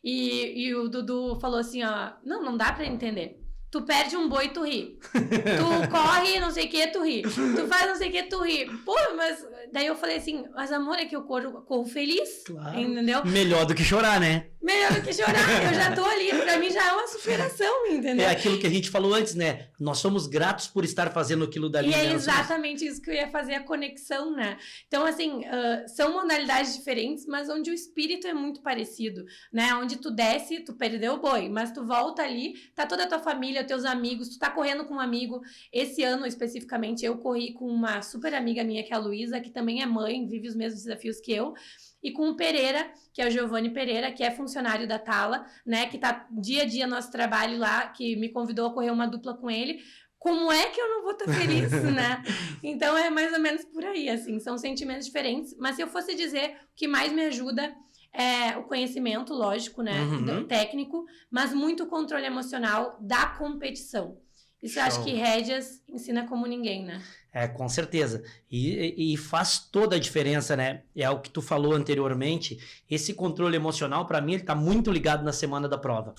e o Dudu falou assim, ó, não dá para entender. Tu perde um boi, tu ri. Tu corre, não sei o que, tu ri. Tu faz não sei o que, tu ri. Pô, mas... Daí eu falei assim, mas amor, é que eu corro feliz, claro. Entendeu? Melhor do que chorar, né? Melhor do que chorar, eu já tô ali, pra mim já é uma superação, entendeu? É aquilo que a gente falou antes, né? Nós somos gratos por estar fazendo aquilo dali. E é né? exatamente isso que eu ia fazer, a conexão, né? Então, assim, são modalidades diferentes, mas onde o espírito é muito parecido, né? Onde tu desce, tu perdeu o boi, mas tu volta ali, tá toda a tua família, teus amigos, tu tá correndo com um amigo. Esse ano, especificamente, eu corri com uma super amiga minha, que é a Luísa, que também é mãe, vive os mesmos desafios que eu. E com o Pereira, que é o Giovanni Pereira, que é funcionário da Tala, né? Que tá dia a dia nosso trabalho lá, que me convidou a correr uma dupla com ele. Como é que eu não vou estar feliz, né? Então é mais ou menos por aí, assim. São sentimentos diferentes. Mas se eu fosse dizer, o que mais me ajuda é o conhecimento, lógico, né? Técnico, mas muito o controle emocional da competição. Isso eu acho que rédeas ensina como ninguém, né? É, com certeza. E faz toda a diferença, né? É o que tu falou anteriormente. Esse controle emocional, para mim, ele tá muito ligado na semana da prova.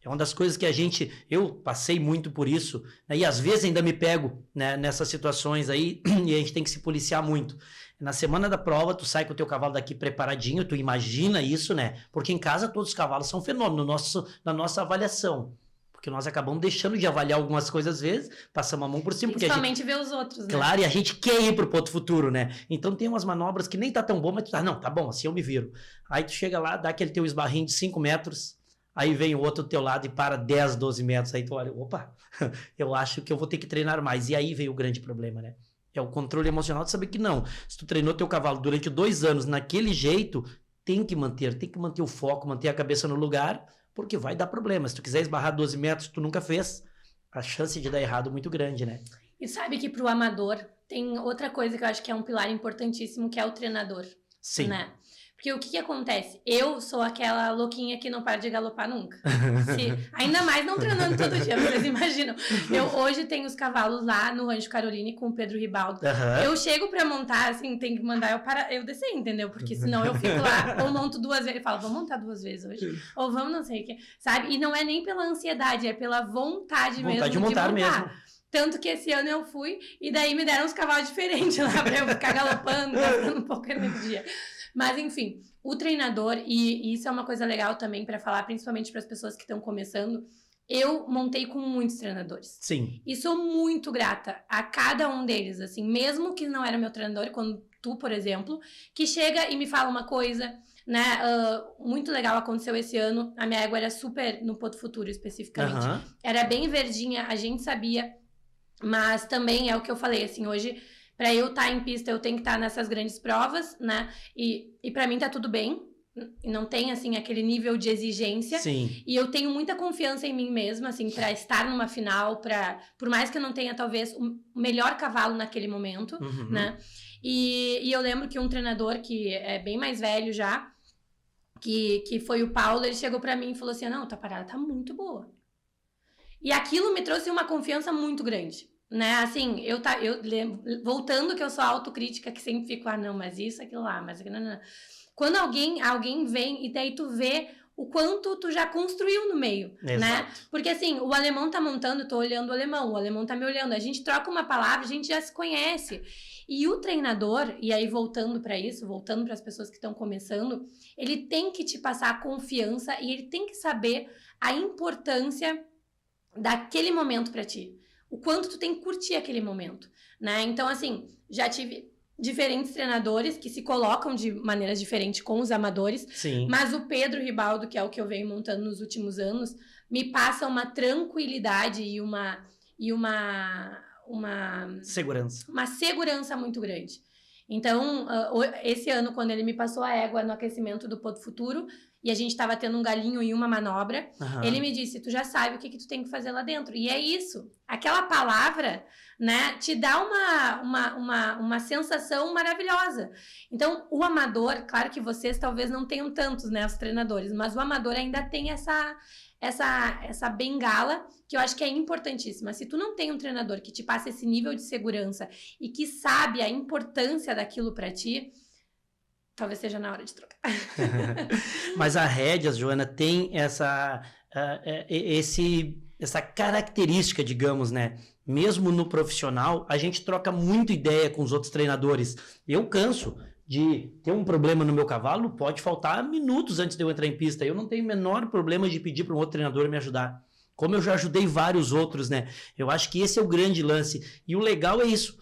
É uma das coisas que eu passei muito por isso, né? E às vezes ainda me pego, né, nessas situações aí, e a gente tem que se policiar muito. Na semana da prova, tu sai com o teu cavalo daqui preparadinho, tu imagina isso, né? Porque em casa todos os cavalos são fenômenos na nossa avaliação. Porque nós acabamos deixando de avaliar algumas coisas às vezes, passamos a mão por cima. Principalmente ver os outros, né? Claro, e a gente quer ir pro ponto futuro, né? Então tem umas manobras que nem tá tão bom, mas tu tá, não, tá bom, assim eu me viro. Aí tu chega lá, dá aquele teu esbarrinho de 5 metros, aí vem o outro do teu lado e para 10, 12 metros, aí tu olha, opa, eu acho que eu vou ter que treinar mais. E aí vem o grande problema, né? É o controle emocional de saber que não. Se tu treinou teu cavalo durante 2 anos naquele jeito, tem que manter o foco, manter a cabeça no lugar, porque vai dar problema. Se tu quiser esbarrar 12 metros, tu nunca fez, a chance de dar errado é muito grande, né? E sabe que pro amador tem outra coisa que eu acho que é um pilar importantíssimo, que é o treinador. Sim. Né? Porque o que acontece? Eu sou aquela louquinha que não para de galopar nunca. Ainda mais não treinando todo dia, vocês imaginam. Eu hoje tenho os cavalos lá no Rancho Caroline com o Pedro Ribaldo. Eu chego pra montar, assim, tem que mandar eu descer, entendeu? Porque senão eu fico lá, ou monto 2 vezes. Ele fala, vamos montar 2 vezes hoje. Ou vamos não sei o que, sabe? E não é nem pela ansiedade, é pela vontade mesmo de montar. Mesmo. Tanto que esse ano eu fui e daí me deram uns cavalos diferentes lá pra eu ficar galopando, gastando um pouco de energia. Mas, enfim, o treinador, e isso é uma coisa legal também para falar, principalmente para as pessoas que estão começando, eu montei com muitos treinadores. Sim. E sou muito grata a cada um deles, assim, mesmo que não era meu treinador, quando tu, por exemplo, que chega e me fala uma coisa, né, muito legal, aconteceu esse ano, a minha égua era super, no Ponto Futuro especificamente, era bem verdinha, a gente sabia, mas também é o que eu falei, assim, hoje... Para eu estar em pista, eu tenho que estar nessas grandes provas, né? E para mim tá tudo bem. Não tem, assim, aquele nível de exigência. Sim. E eu tenho muita confiança em mim mesma, assim, para estar numa final, por mais que eu não tenha, talvez, o melhor cavalo naquele momento, né? E eu lembro que um treinador que é bem mais velho já, que foi o Paulo, ele chegou para mim e falou assim, não, tua parada tá muito boa. E aquilo me trouxe uma confiança muito grande. Né, assim, eu lembro, voltando que eu sou autocrítica, que sempre fico, não, mas isso, aquilo lá, mas aquilo, não. Quando alguém vem e daí tu vê o quanto tu já construiu no meio, Exato. Né? Porque assim, o alemão tá montando, eu tô olhando o alemão tá me olhando, a gente troca uma palavra, a gente já se conhece. E o treinador, e aí voltando para isso, voltando para as pessoas que estão começando, ele tem que te passar a confiança e ele tem que saber a importância daquele momento para ti. O quanto tu tem que curtir aquele momento, né? Então, assim, já tive diferentes treinadores que se colocam de maneiras diferentes com os amadores. Sim. Mas o Pedro Ribaldo, que é o que eu venho montando nos últimos anos, me passa uma tranquilidade e uma segurança. Uma segurança muito grande. Então, esse ano, quando ele me passou a égua no aquecimento do Porto Futuro, e a gente estava tendo um galinho e uma manobra, ele me disse, tu já sabe o que tu tem que fazer lá dentro. E é isso. Aquela palavra, né, te dá uma sensação maravilhosa. Então, o amador, claro que vocês talvez não tenham tantos, né, os treinadores, mas o amador ainda tem essa bengala que eu acho que é importantíssima. Se tu não tem um treinador que te passa esse nível de segurança e que sabe a importância daquilo para ti, talvez seja na hora de trocar. Mas a Rédeas, Joana, tem essa característica, digamos, né? Mesmo no profissional, a gente troca muito ideia com os outros treinadores. Eu canso de ter um problema no meu cavalo, pode faltar minutos antes de eu entrar em pista. Eu não tenho o menor problema de pedir para um outro treinador me ajudar. Como eu já ajudei vários outros, né? Eu acho que esse é o grande lance. E o legal é isso.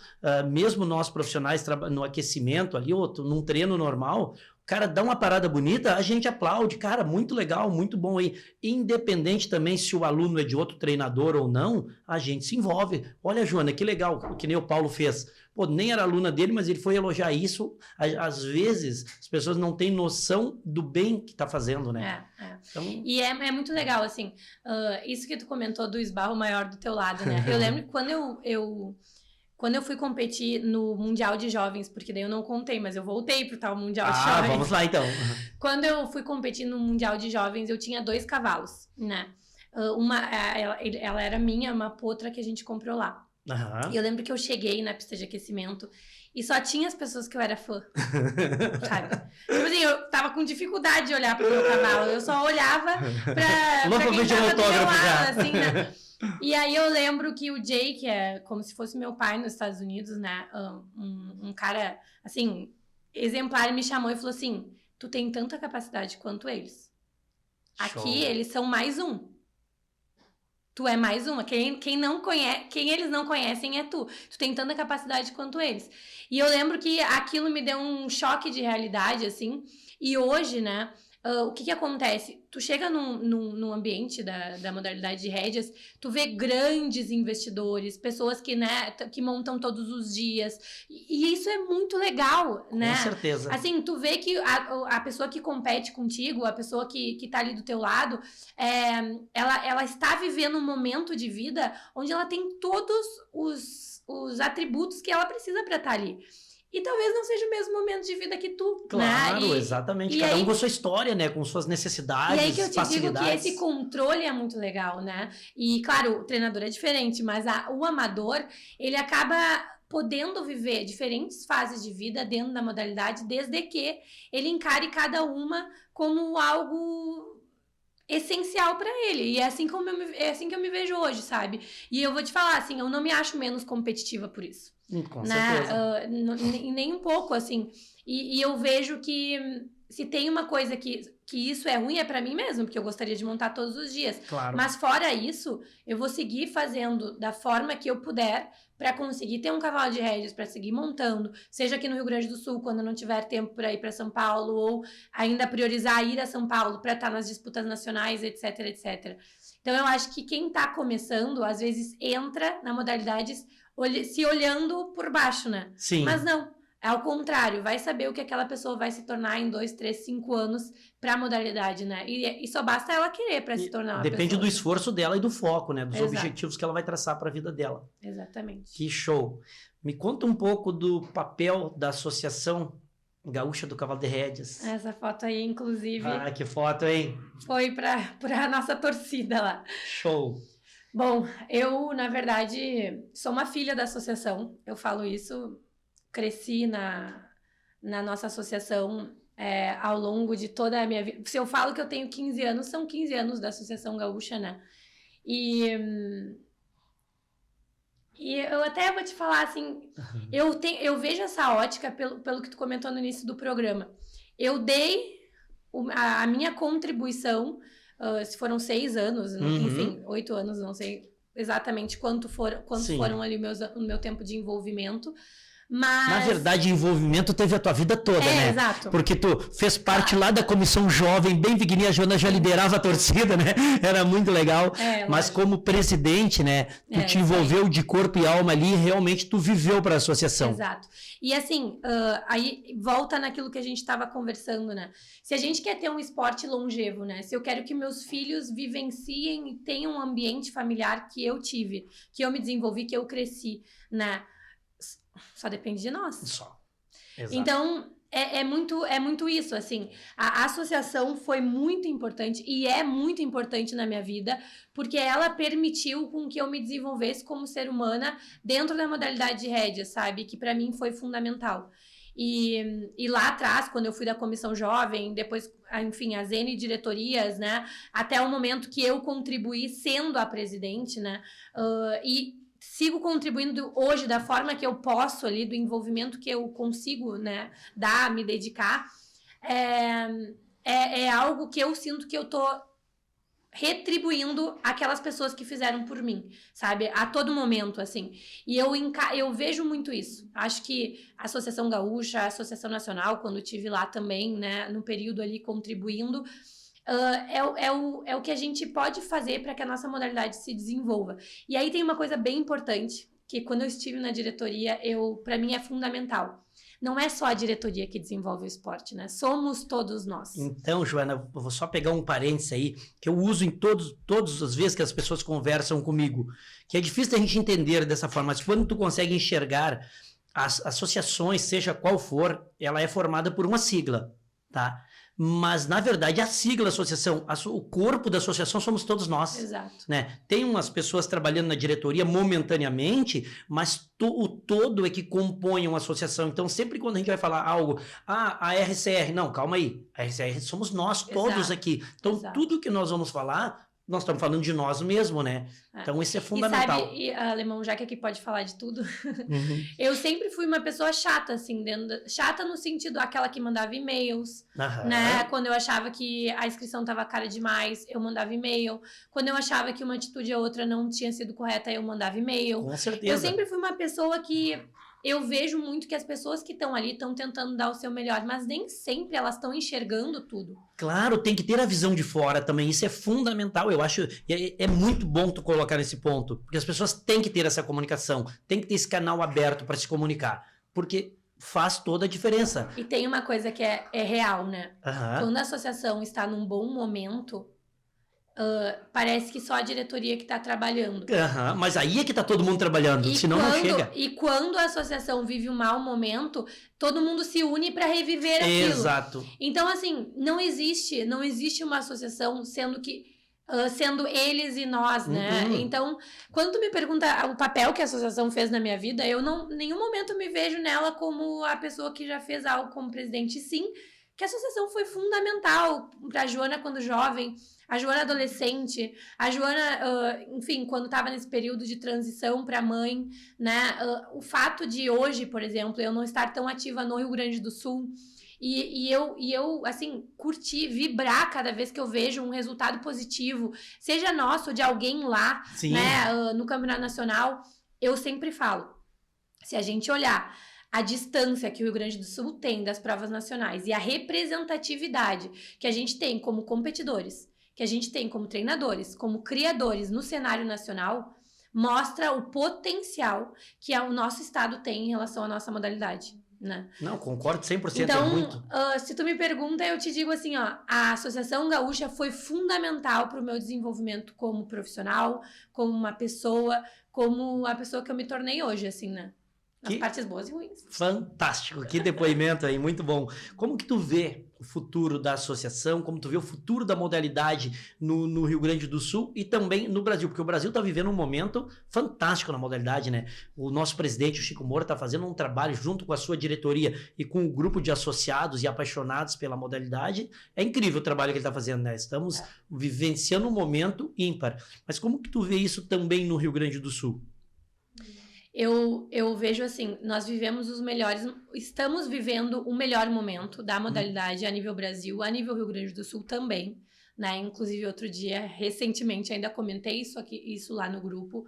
Mesmo nós profissionais no aquecimento ali, ou num treino normal, o cara dá uma parada bonita, a gente aplaude. Cara, muito legal, muito bom aí. Independente também se o aluno é de outro treinador ou não, a gente se envolve. Olha, Joana, que legal, que nem o Paulo fez. Pô, nem era aluna dele, mas ele foi elogiar isso. Às vezes, as pessoas não têm noção do bem que tá fazendo, né? Então... E é muito legal, assim, isso que tu comentou do esbarro maior do teu lado, né? Eu lembro que quando eu fui competir no Mundial de Jovens, porque daí eu não contei, mas eu voltei pro tal Mundial de Jovens. Vamos lá, então. Quando eu fui competir no Mundial de Jovens, eu tinha 2 cavalos, né? Ela era minha, uma potra que a gente comprou lá. E eu lembro que eu cheguei na pista de aquecimento e só tinha as pessoas que eu era fã, sabe? Tipo assim, eu tava com dificuldade de olhar pro meu cavalo, eu só olhava pra quem tava do meu lado, assim, né? E aí eu lembro que o Jay, que é como se fosse meu pai nos Estados Unidos, né? Um cara, assim, exemplar, me chamou e falou assim, tu tem tanta capacidade quanto eles. Aqui, eles são mais um. Tu é mais uma. Quem eles não conhecem é tu. Tu tem tanta capacidade quanto eles. E eu lembro que aquilo me deu um choque de realidade, assim. E hoje, né, o que acontece? Tu chega num ambiente da modalidade de rédeas, tu vê grandes investidores, pessoas que, né, que montam todos os dias. E isso é muito legal, né? Com certeza. Assim, tu vê que a pessoa que compete contigo, a pessoa que tá ali do teu lado, ela está vivendo um momento de vida onde ela tem todos os atributos que ela precisa para estar ali. E talvez não seja o mesmo momento de vida que tu, claro, né? Exatamente. Cada um com a sua história, né? Com suas necessidades, e aí que eu te facilidades. digo que esse controle é muito legal, né? E, claro, o treinador é diferente, mas o amador, ele acaba podendo viver diferentes fases de vida dentro da modalidade, desde que ele encare cada uma como algo essencial para ele. E é assim que eu me vejo hoje, sabe? E eu vou te falar, assim, eu não me acho menos competitiva por isso. Com certeza. Nem um pouco, assim. E eu vejo que se tem uma coisa que isso é ruim, é pra mim mesmo, porque eu gostaria de montar todos os dias. Claro. Mas fora isso, eu vou seguir fazendo da forma que eu puder pra conseguir ter um cavalo de rédeas, pra seguir montando, seja aqui no Rio Grande do Sul, quando eu não tiver tempo pra ir pra São Paulo, ou ainda priorizar ir a São Paulo pra estar nas disputas nacionais, etc, etc. Então eu acho que quem tá começando, às vezes entra na modalidade se olhando por baixo, né? Sim. Mas não, é ao contrário, vai saber o que aquela pessoa vai se tornar em 2, 3, 5 anos pra modalidade, né? E só basta ela querer pra se tornar uma Depende pessoa. do esforço dela e do foco, né? Dos Exato. objetivos que ela vai traçar pra vida dela. Exatamente. Que show. Me conta um pouco do papel da Associação Gaúcha do Cavalo de Rédeas. Essa foto aí, inclusive, Que foto, hein? foi pra nossa torcida lá. Show. Bom, eu, na verdade, sou uma filha da associação. Eu falo isso, cresci na nossa associação ao longo de toda a minha vida. Se eu falo que eu tenho 15 anos, são 15 anos da Associação Gaúcha, né? E eu até vou te falar, assim, eu vejo essa ótica pelo que tu comentou no início do programa. Eu dei a minha contribuição, se foram 6 anos, enfim, 8 anos, não sei exatamente quantos foram ali o meu tempo de envolvimento, Mas... Na verdade, envolvimento teve a tua vida toda, né? Exato. Porque tu fez parte lá da comissão jovem, bem pequenininha, a Joana já liderava a torcida, né? Era muito legal. Mas como presidente, né? Tu te envolveu de corpo e alma ali e realmente tu viveu para a associação. Exato. E assim, aí volta naquilo que a gente estava conversando, né? Se a gente quer ter um esporte longevo, né? Se eu quero que meus filhos vivenciem e tenham um ambiente familiar que eu tive, que eu me desenvolvi, que eu cresci, né? Só depende de nós. Só. Exato. Então, é muito isso, assim. A associação foi muito importante e é muito importante na minha vida, porque ela permitiu com que eu me desenvolvesse como ser humana dentro da modalidade de rédeas, sabe? Que para mim foi fundamental. E lá atrás, quando eu fui da comissão jovem, depois, enfim, as N diretorias, né? Até o momento que eu contribuí sendo a presidente, né? E sigo contribuindo hoje da forma que eu posso ali, do envolvimento que eu consigo, né, dar, me dedicar, é algo que eu sinto que eu tô retribuindo aquelas pessoas que fizeram por mim, sabe? A todo momento, assim. E eu vejo muito isso. Acho que a Associação Gaúcha, a Associação Nacional, quando estive lá também, né, no período ali contribuindo, é o que a gente pode fazer para que a nossa modalidade se desenvolva. E aí tem uma coisa bem importante, que quando eu estive na diretoria, para mim é fundamental. Não é só a diretoria que desenvolve o esporte, né? Somos todos nós. Então, Joana, eu vou só pegar um parênteses aí, que eu uso em todas as vezes que as pessoas conversam comigo, que é difícil a gente entender dessa forma, mas quando tu consegue enxergar as associações, seja qual for, ela é formada por uma sigla, tá? Mas, na verdade, a sigla associação, o corpo da associação somos todos nós. Exato. Né? Tem umas pessoas trabalhando na diretoria momentaneamente, mas o todo é que compõe uma associação. Então, sempre quando a gente vai falar algo, a RCR, não, calma aí, a RCR somos nós todos aqui. Então, tudo que nós vamos falar, nós estamos falando de nós mesmos, né? Então, isso é fundamental. E sabe, Alemão, já que aqui pode falar de tudo, eu sempre fui uma pessoa chata, assim, chata no sentido, aquela que mandava e-mails, né? Quando eu achava que a inscrição estava cara demais, eu mandava e-mail. Quando eu achava que uma atitude ou outra não tinha sido correta, eu mandava e-mail. Com certeza. Eu sempre fui uma pessoa que... Eu vejo muito que as pessoas que estão ali estão tentando dar o seu melhor, mas nem sempre elas estão enxergando tudo. Claro, tem que ter a visão de fora também, isso é fundamental, eu acho, é muito bom tu colocar nesse ponto, porque as pessoas têm que ter essa comunicação, tem que ter esse canal aberto para se comunicar, porque faz toda a diferença. E tem uma coisa que é real, né? Quando a associação está num bom momento... parece que só a diretoria que está trabalhando. Mas aí é que está todo mundo trabalhando, senão não chega. E quando a associação vive um mau momento, todo mundo se une para reviver aquilo. Exato. Então, assim, não existe uma associação sendo eles e nós, né? Então, quando tu me pergunta o papel que a associação fez na minha vida, eu não, em nenhum momento me vejo nela como a pessoa que já fez algo como presidente. Sim, que a associação foi fundamental para a Joana quando jovem, a Joana adolescente, a Joana, enfim, quando estava nesse período de transição para mãe, né? O fato de hoje, por exemplo, eu não estar tão ativa no Rio Grande do Sul e eu, assim, curtir, vibrar cada vez que eu vejo um resultado positivo, seja nosso ou de alguém lá, né? No Campeonato Nacional, eu sempre falo, se a gente olhar a distância que o Rio Grande do Sul tem das provas nacionais e a representatividade que a gente tem como competidores, que a gente tem como treinadores, como criadores no cenário nacional, mostra o potencial que o nosso estado tem em relação à nossa modalidade, né? Não, concordo 100%. Então, é muito. Se tu me pergunta, eu te digo assim, ó, a Associação Gaúcha foi fundamental para o meu desenvolvimento como profissional, como uma pessoa, como a pessoa que eu me tornei hoje, assim, né? As partes boas e ruins. Fantástico, que depoimento aí, muito bom. Como que tu vê o futuro da associação, como tu vê o futuro da modalidade no Rio Grande do Sul e também no Brasil? Porque o Brasil está vivendo um momento fantástico na modalidade, né? O nosso presidente, o Chico Moura, está fazendo um trabalho junto com a sua diretoria e com o grupo de associados e apaixonados pela modalidade. É incrível o trabalho que ele está fazendo, né? Estamos vivenciando um momento ímpar. Mas como que tu vê isso também no Rio Grande do Sul? Eu vejo assim, estamos vivendo o melhor momento da modalidade a nível Brasil, a nível Rio Grande do Sul também, né? Inclusive, outro dia, recentemente, ainda comentei isso lá no grupo.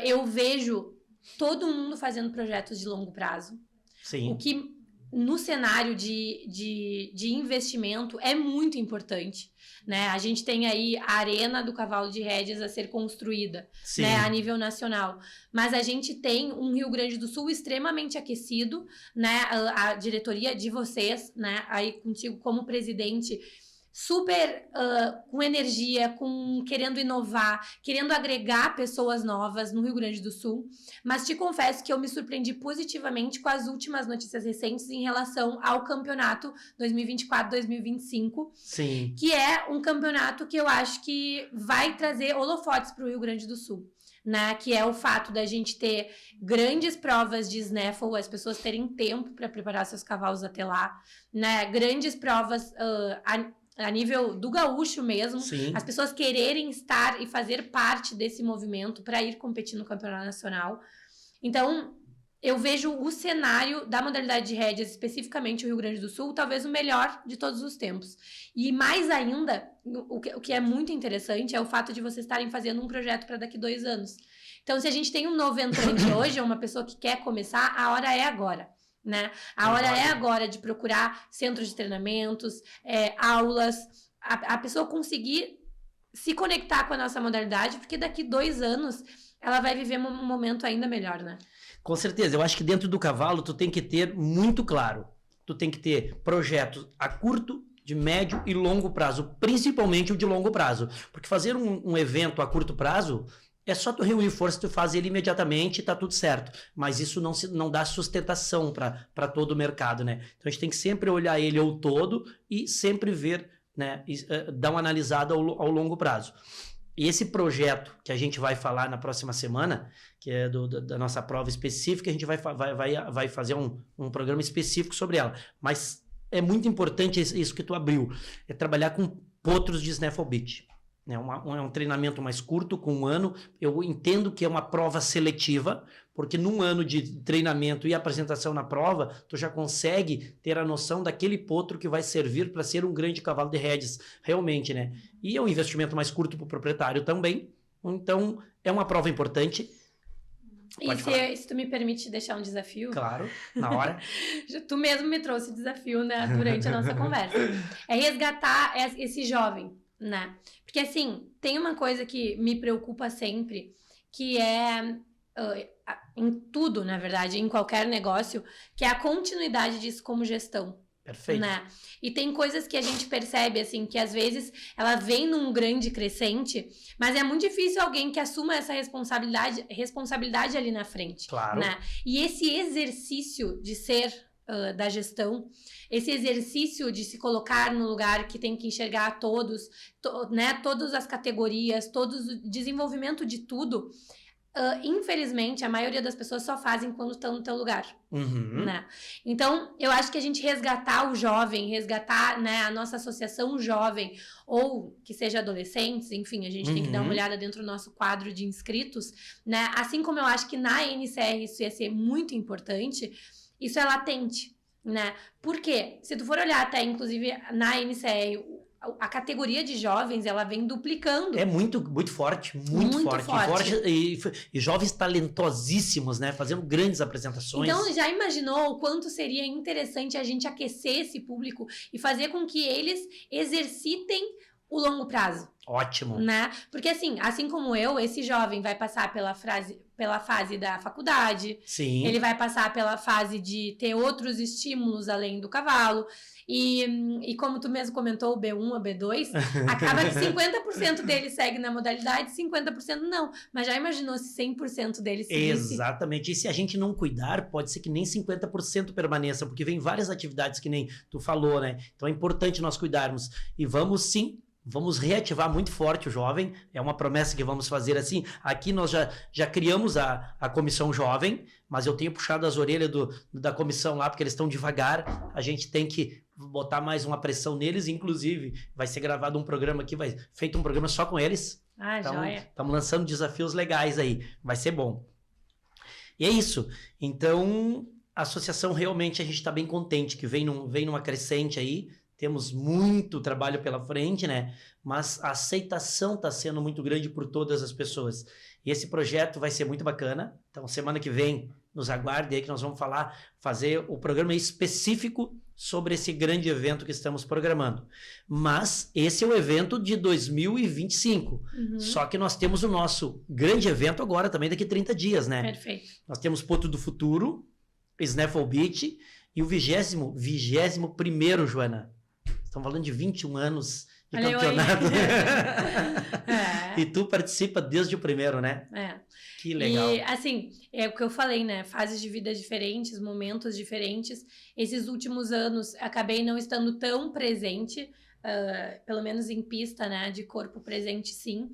Eu vejo todo mundo fazendo projetos de longo prazo. Sim. O que no cenário de investimento é muito importante, né? A gente tem aí a arena do cavalo de rédeas a ser construída, né, a nível nacional. Mas a gente tem um Rio Grande do Sul extremamente aquecido, né? A diretoria de vocês, né? Aí contigo como presidente, super com energia, querendo inovar, querendo agregar pessoas novas no Rio Grande do Sul. Mas te confesso que eu me surpreendi positivamente com as últimas notícias recentes em relação ao campeonato 2024-2025. Sim. Que é um campeonato que eu acho que vai trazer holofotes para o Rio Grande do Sul. Né, que é o fato da gente ter grandes provas de snaffle, as pessoas terem tempo para preparar seus cavalos até lá, né, grandes provas a nível do gaúcho mesmo, Sim. as pessoas quererem estar e fazer parte desse movimento para ir competir no campeonato nacional. Então, eu vejo o cenário da modalidade de rédeas, especificamente o Rio Grande do Sul, talvez o melhor de todos os tempos. E mais ainda, o que é muito interessante é o fato de vocês estarem fazendo um projeto para daqui 2 anos. Então, se a gente tem um novo entrante hoje, ou uma pessoa que quer começar, a hora é agora. Né? A hora é agora de procurar centros de treinamentos, aulas, a pessoa conseguir se conectar com a nossa modalidade, porque daqui 2 anos ela vai viver um momento ainda melhor, né? Com certeza, eu acho que dentro do cavalo tu tem que ter muito claro, tu tem que ter projetos a curto, de médio e longo prazo, principalmente o de longo prazo, porque fazer um evento a curto prazo é só tu reunir força, tu faz ele imediatamente e tá tudo certo. Mas isso não dá sustentação para todo o mercado, né? Então a gente tem que sempre olhar ele ao todo e sempre ver, né? Dar uma analisada ao longo prazo. E esse projeto que a gente vai falar na próxima semana, que é da nossa prova específica, a gente vai fazer um programa específico sobre ela. Mas é muito importante isso que tu abriu, é trabalhar com potros de snaffle beat. É um treinamento mais curto, com 1 ano. Eu entendo que é uma prova seletiva, porque num ano de treinamento e apresentação na prova, tu já consegue ter a noção daquele potro que vai servir para ser um grande cavalo de rédeas, realmente, né? E é um investimento mais curto para o proprietário também. Então, é uma prova importante. E se tu me permite deixar um desafio? Claro, na hora. Tu mesmo me trouxe o desafio, né, durante a nossa conversa. É resgatar esse jovem, né? Porque, assim, tem uma coisa que me preocupa sempre, que é, em tudo, na verdade, em qualquer negócio, que é a continuidade disso como gestão. Perfeito. Né? E tem coisas que a gente percebe, assim, que às vezes ela vem num grande crescente, mas é muito difícil alguém que assuma essa responsabilidade ali na frente. Claro. Né? E esse exercício de ser da gestão, esse exercício de se colocar no lugar que tem que enxergar todos, né, todas as categorias, todo o desenvolvimento de tudo, infelizmente, a maioria das pessoas só fazem quando estão no teu lugar. Uhum. Né? Então, eu acho que a gente resgatar o jovem, resgatar, né, a nossa associação jovem, ou que seja adolescentes, enfim, a gente tem que dar uma olhada dentro do nosso quadro de inscritos, né? Assim como eu acho que na NCR isso ia ser muito importante, isso é latente, né? Por quê? Se tu for olhar até, inclusive, na NCR, a categoria de jovens, ela vem duplicando. É muito forte, muito forte. E jovens talentosíssimos, né? Fazendo grandes apresentações. Então, já imaginou o quanto seria interessante a gente aquecer esse público e fazer com que eles exercitem o longo prazo? Ótimo. Né? Porque assim como eu, esse jovem vai passar pela fase da faculdade. Sim. Ele vai passar pela fase de ter outros estímulos além do cavalo. E como tu mesmo comentou, o B1, a B2, acaba que 50% dele segue na modalidade, 50% não. Mas já imaginou se 100% dele seguisse? Exatamente. E se a gente não cuidar, pode ser que nem 50% permaneça, porque vem várias atividades que nem tu falou, né? Então é importante nós cuidarmos. E vamos reativar muito forte o jovem, é uma promessa que vamos fazer assim. Aqui nós já criamos a comissão jovem, mas eu tenho puxado as orelhas da comissão lá, porque eles estão devagar, a gente tem que botar mais uma pressão neles, inclusive vai ser gravado um programa aqui, feito um programa só com eles. Ah, então, joia. Estamos lançando desafios legais aí, vai ser bom. E é isso, então a associação realmente a gente está bem contente, que vem numa crescente aí. Temos muito trabalho pela frente, né? Mas a aceitação está sendo muito grande por todas as pessoas. E esse projeto vai ser muito bacana. Então, semana que vem, nos aguarde aí que nós vamos fazer o programa específico sobre esse grande evento que estamos programando. Mas esse é o evento de 2025. Só que nós temos o nosso grande evento agora também daqui a 30 dias, né? Perfeito. Nós temos Porto do Futuro, Snaffle Beach e o 21º, Joana. Estamos falando de 21 anos de campeonato. E tu participa desde o primeiro, né? Que legal. E, assim, é o que eu falei, né? Fases de vida diferentes, momentos diferentes. Esses últimos anos, acabei não estando tão presente, pelo menos em pista, né? De corpo presente, sim.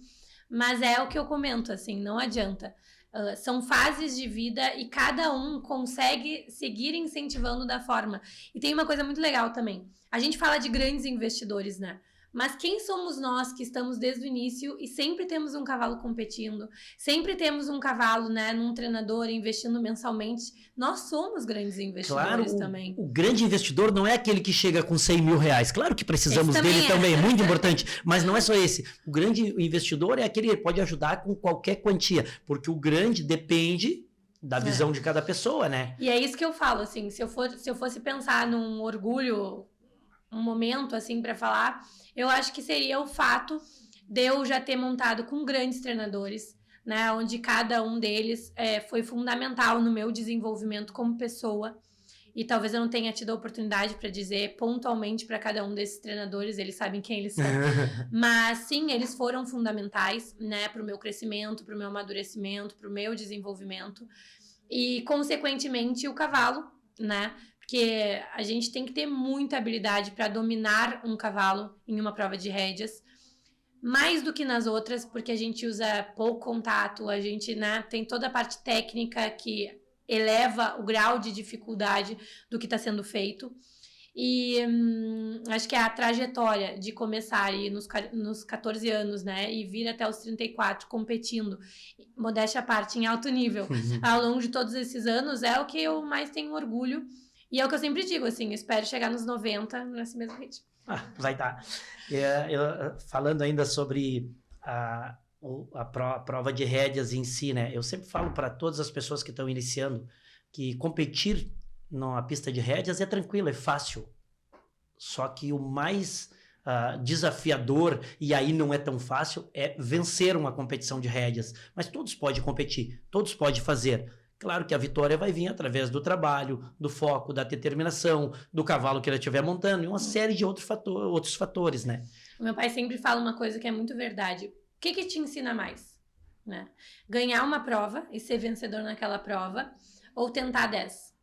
Mas é o que eu comento, assim, não adianta. São fases de vida e cada um consegue seguir incentivando da forma. E tem uma coisa muito legal também. A gente fala de grandes investidores, né? Mas quem somos nós que estamos desde o início e sempre temos um cavalo competindo, sempre temos um cavalo, né, num treinador investindo mensalmente? Nós somos grandes investidores também. O grande investidor não é aquele que chega com 100 mil reais. Claro que precisamos dele também, é muito importante. Mas não é só esse. O grande investidor é aquele que pode ajudar com qualquer quantia, porque o grande depende da visão de cada pessoa, né? E é isso que eu falo, assim, se eu fosse pensar num orgulho, um momento, assim, para falar, eu acho que seria o fato de eu já ter montado com grandes treinadores, né, onde cada um deles foi fundamental no meu desenvolvimento como pessoa, e talvez eu não tenha tido a oportunidade para dizer pontualmente para cada um desses treinadores, eles sabem quem eles são, mas sim, eles foram fundamentais, né, para o meu crescimento, para o meu amadurecimento, para o meu desenvolvimento, e consequentemente o cavalo, né, porque a gente tem que ter muita habilidade para dominar um cavalo em uma prova de rédeas, mais do que nas outras, porque a gente usa pouco contato, a gente, né, tem toda a parte técnica que eleva o grau de dificuldade do que está sendo feito. E acho que é a trajetória de começar aí nos 14 anos, né, e vir até os 34 competindo, modéstia à parte, em alto nível, ao longo de todos esses anos, é o que eu mais tenho orgulho. E é o que eu sempre digo, assim, eu espero chegar nos 90 nesse mesmo ritmo. Vai estar. Falando ainda sobre a prova de rédeas em si, né? Eu sempre falo para todas as pessoas que estão iniciando que competir numa pista de rédeas é tranquilo, é fácil. Só que o mais desafiador, e aí não é tão fácil, é vencer uma competição de rédeas. Mas todos podem competir, todos podem fazer. Claro que a vitória vai vir através do trabalho, do foco, da determinação, do cavalo que ele estiver montando e uma série de outros fatores, né? O meu pai sempre fala uma coisa que é muito verdade. O que te ensina mais? Né? Ganhar uma prova e ser vencedor naquela prova ou tentar 10?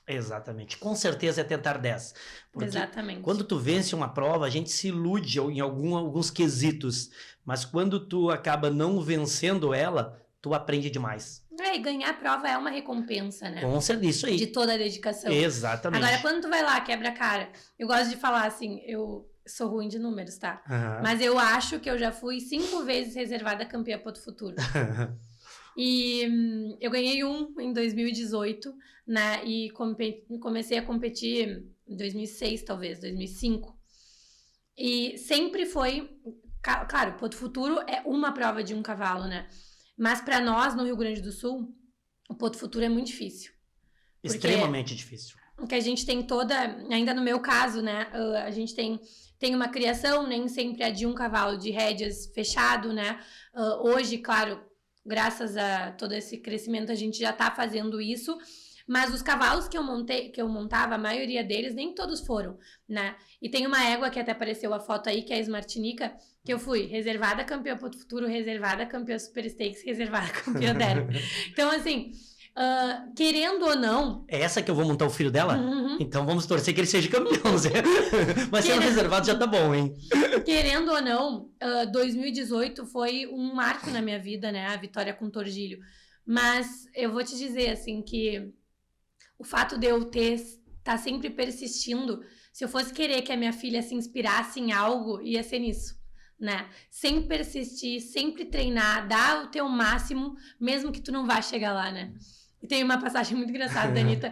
Exatamente. Com certeza é tentar 10. Porque exatamente. Quando tu vence uma prova, a gente se ilude em alguns quesitos. Mas quando tu acaba não vencendo ela, tu aprende demais. E ganhar a prova é uma recompensa, né? Com certeza, isso aí. De toda a dedicação. Exatamente. Agora, quando tu vai lá, quebra a cara, eu gosto de falar assim, eu sou ruim de números, tá? Mas eu acho que eu já fui 5 vezes reservada campeã Porto Futuro. E eu ganhei em 2018, né? E comecei a competir em 2006, talvez, 2005. E sempre foi... Claro, Porto Futuro é uma prova de um cavalo, né? Mas para nós, no Rio Grande do Sul, o Porto Futuro é muito difícil. Extremamente difícil. Porque a gente tem ainda no meu caso, né? A gente tem uma criação, nem sempre é de um cavalo de rédeas fechado, né? Hoje, claro, graças a todo esse crescimento, a gente já tá fazendo isso. Mas os cavalos que eu montava, a maioria deles, nem todos foram, né? E tem uma égua que até apareceu a foto aí, que é a Smartinica, que eu fui reservada campeã Porto Futuro, reservada campeã Super Stakes, reservada campeã Derby. Então, assim, querendo ou não... É essa que eu vou montar o filho dela? Então vamos torcer que ele seja campeão, Zé. Mas sendo reservado já tá bom, hein? Querendo ou não, 2018 foi um marco na minha vida, né? A vitória com Torgilho. Mas eu vou te dizer, assim, que o fato de eu estar sempre persistindo, se eu fosse querer que a minha filha se inspirasse em algo, ia ser nisso, né? Sempre persistir, sempre treinar, dar o teu máximo, mesmo que tu não vá chegar lá, né? E tem uma passagem muito engraçada da Anitta,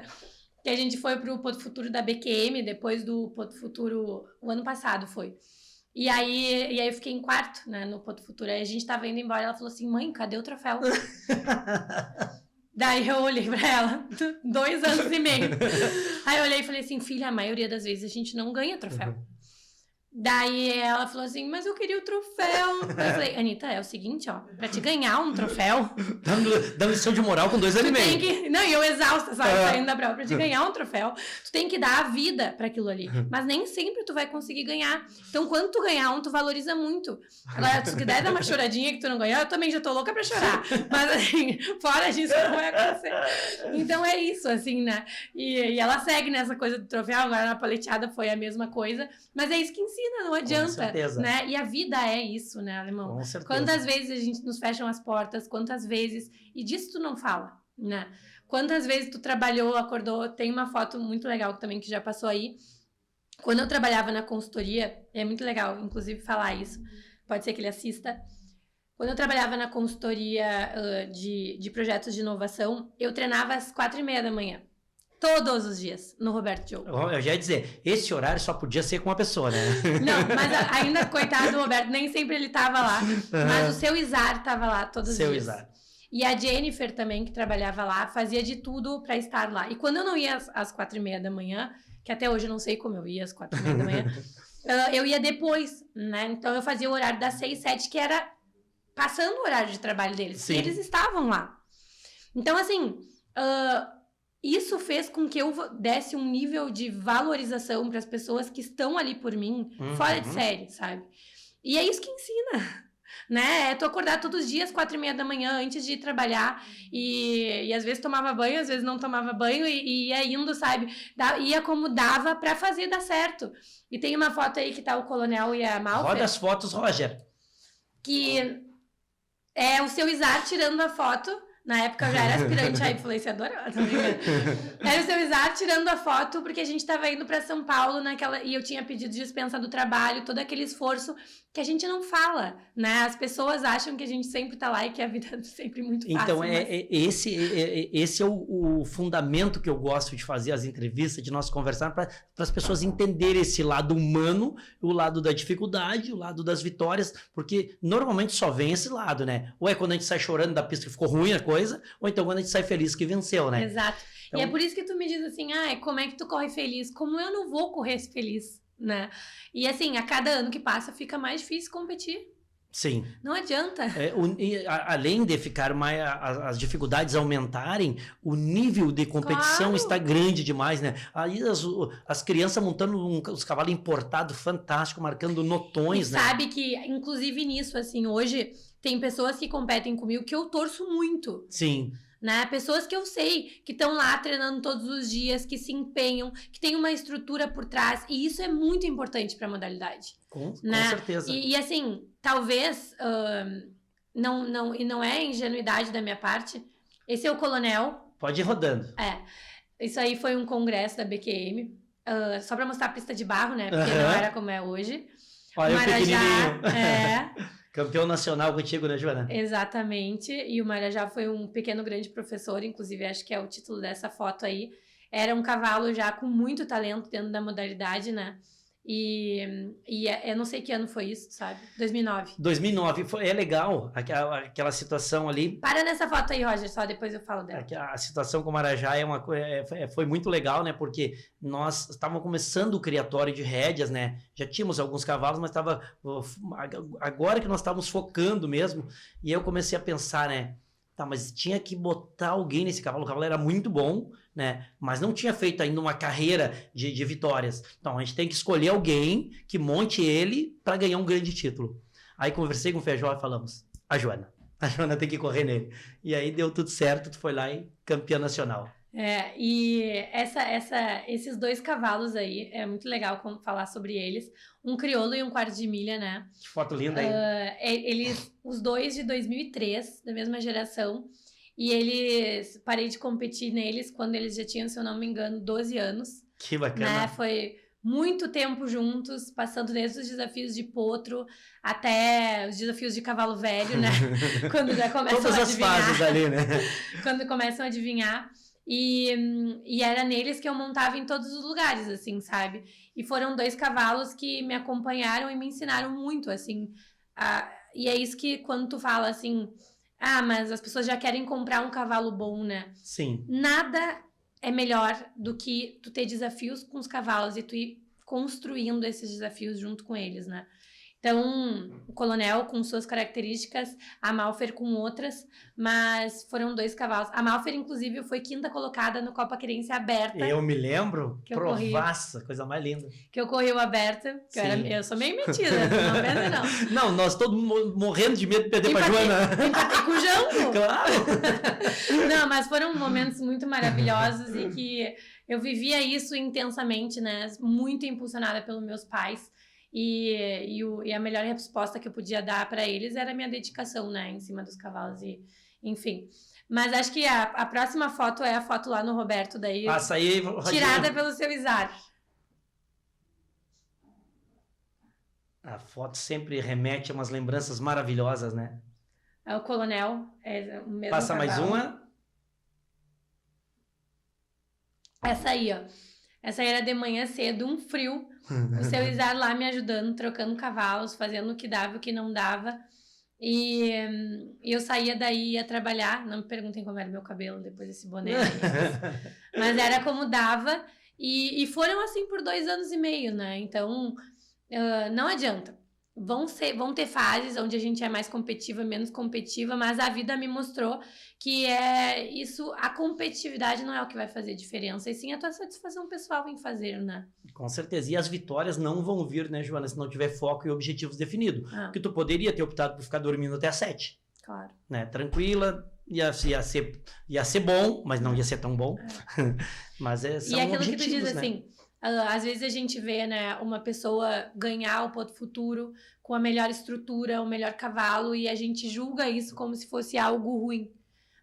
que a gente foi pro Porto Futuro da BQM, depois do Porto Futuro, o ano passado foi. E aí eu fiquei em quarto, né, no Ponto Futuro. Aí a gente tava indo embora, ela falou assim, mãe, cadê o troféu? Daí eu olhei pra ela, 2 anos e meio. Aí eu olhei e falei assim, filha, a maioria das vezes a gente não ganha troféu. Daí ela falou assim, mas eu queria o troféu. Eu falei, Anitta, é o seguinte, ó, pra te ganhar um troféu... Dando lição de moral com 2 anos e meio. Não, e eu exausta, sabe, saindo da prova. Pra te ganhar um troféu, tu tem que dar a vida pra aquilo ali. Mas nem sempre tu vai conseguir ganhar. Então, quando tu ganhar um, tu valoriza muito. Agora, se tu quiser dar uma choradinha que tu não ganhou, eu também já tô louca pra chorar. Mas, assim, fora disso, não vai acontecer. Então, é isso, assim, né? E ela segue nessa coisa do troféu. Agora, na paleteada foi a mesma coisa. Mas é isso que ensina, não adianta. Com certeza. Né? E a vida é isso, né, Alemão? Com certeza. Quantas vezes a gente nos fecham as portas, quantas vezes... E disso tu não fala, né? Quantas vezes tu trabalhou, acordou... Tem uma foto muito legal também que já passou aí. Quando eu trabalhava na consultoria, é muito legal, inclusive, falar isso. Pode ser que ele assista. Quando eu trabalhava na consultoria de projetos de inovação, eu treinava às 4h30 da manhã. Todos os dias, no Roberto Diogo. Eu já ia dizer, esse horário só podia ser com uma pessoa, né? Não, mas ainda, coitado do Roberto, nem sempre ele tava lá. Mas o seu Izar tava lá todos os dias. Seu Izar. E a Jennifer também, que trabalhava lá, fazia de tudo para estar lá. E quando eu não ia às 4h30 da manhã, que até hoje eu não sei como eu ia às 4h30 da manhã, eu ia depois, né? Então eu fazia o horário das 6, 7, que era passando o horário de trabalho deles. Sim. E eles estavam lá. Então, assim... isso fez com que eu desse um nível de valorização para as pessoas que estão ali por mim, fora de série, sabe? E é isso que ensina, né? É tu acordar todos os dias, 4h30 da manhã, antes de ir trabalhar, e às vezes tomava banho, às vezes não tomava banho, e ia indo, sabe? Ia como dava para fazer dar certo. E tem uma foto aí que tá o Coronel e a Malfer. Roda as fotos, Roger. Que é o seu Izar tirando a foto. Na época eu já era aspirante a influenciadora, era o seu Izar tirando a foto, porque a gente tava indo pra São Paulo e eu tinha pedido dispensa do trabalho, todo aquele esforço que a gente não fala, né? As pessoas acham que a gente sempre tá lá e que a vida é sempre muito fácil. Então, esse é o fundamento que eu gosto de fazer as entrevistas, de nós conversar, para as pessoas entenderem esse lado humano, o lado da dificuldade, o lado das vitórias, porque normalmente só vem esse lado, né? Ou é quando a gente sai chorando da pista que ficou ruim a coisa, ou então quando a gente sai feliz que venceu, né? Exato. Então, e é por isso que tu me diz assim, como é que tu corre feliz? Como eu não vou correr feliz, né? E assim, a cada ano que passa fica mais difícil competir. Sim. Não adianta. Além de ficar mais as dificuldades aumentarem, o nível de competição está grande demais, né? Aí as crianças montando os cavalos importados fantásticos, marcando notões, né? Sabe que, inclusive nisso, assim, hoje tem pessoas que competem comigo que eu torço muito. Sim. Né? Pessoas que eu sei que estão lá treinando todos os dias, que se empenham, que tem uma estrutura por trás, e isso é muito importante para a modalidade. Com né? certeza. E assim, talvez não é ingenuidade da minha parte. Esse é o Coronel. Pode ir rodando. Isso aí foi um congresso da BQM, só para mostrar a pista de barro, né? Porque não era como é hoje. Olha o pequenininho. É. Campeão nacional contigo, né, Joana? Exatamente. E o Marajá foi um pequeno grande professor, inclusive acho que é o título dessa foto aí. Era um cavalo já com muito talento dentro da modalidade, né? E eu não sei que ano foi isso, sabe? 2009. 2009. É legal aquela situação ali. Para nessa foto aí, Roger, só depois eu falo dela. A situação com o Marajá foi muito legal, né? Porque nós estávamos começando o criatório de rédeas, né? Já tínhamos alguns cavalos, mas agora que nós estávamos focando mesmo. E eu comecei a pensar, né? Tá, mas tinha que botar alguém nesse cavalo. O cavalo era muito bom, né? Mas não tinha feito ainda uma carreira de vitórias. Então, a gente tem que escolher alguém que monte ele para ganhar um grande título. Aí conversei com o Feijó e falamos, a Joana tem que correr nele. E aí deu tudo certo, tu foi lá e campeã nacional. E esses 2 cavalos aí, é muito legal falar sobre eles. Um crioulo e um quarto de milha, né? Que foto linda aí. Os 2 de 2003, da mesma geração. E parei de competir neles quando eles já tinham, se eu não me engano, 12 anos. Que bacana. Né? Foi muito tempo juntos, passando desde os desafios de potro até os desafios de cavalo velho, né? Quando já começam Todas a as adivinhar. fases ali, né? Quando começam a adivinhar. E era neles que eu montava em todos os lugares, assim, sabe? E foram 2 cavalos que me acompanharam e me ensinaram muito, assim. E é isso que quando tu fala assim, mas as pessoas já querem comprar um cavalo bom, né? Sim. Nada é melhor do que tu ter desafios com os cavalos e tu ir construindo esses desafios junto com eles, né? Então, o Coronel com suas características, a Malfer com outras, mas foram 2 cavalos. A Malfer, inclusive, foi 5ª colocada no Copa Querência aberta. Eu me lembro, que eu corri, provaça, coisa mais linda. Que eu corri o aberta, que eu sou meio metida, não pensa não. Não, nós todo mundo morrendo de medo de perder pra Joana. Empatei com o Jango. Claro. Não, mas foram momentos muito maravilhosos e que eu vivia isso intensamente, né? Muito impulsionada pelos meus pais. E a melhor resposta que eu podia dar para eles era a minha dedicação, né, em cima dos cavalos e enfim. Mas acho que a próxima foto é a foto lá no Roberto daí. Passa aí, tirada pelo seu Izar. A foto sempre remete a umas lembranças maravilhosas, né? É o Coronel, é o mesmo Passa cavalo. mais uma. Essa aí, ó. Essa aí era de manhã cedo, um frio. O seu Izar lá me ajudando, trocando cavalos, fazendo o que dava e o que não dava. E eu saía daí, ia trabalhar. Não me perguntem como era meu cabelo depois desse boné. Mas era como dava. E foram assim por 2 anos e meio, né? Então, não adianta. Vão ter fases onde a gente é mais competitiva, menos competitiva, mas a vida me mostrou que a competitividade não é o que vai fazer diferença, e sim a tua satisfação pessoal em fazer, né? Com certeza. E as vitórias não vão vir, né, Joana, se não tiver foco e objetivos definidos. Porque tu poderia ter optado por ficar dormindo até às 7. Claro. Né? Tranquila, ia ser bom, mas não ia ser tão bom. Mas são e aquilo objetivos, que tu diz, né? assim, às vezes a gente vê, né, uma pessoa ganhar o Potro Futuro com a melhor estrutura, o melhor cavalo, e a gente julga isso como se fosse algo ruim,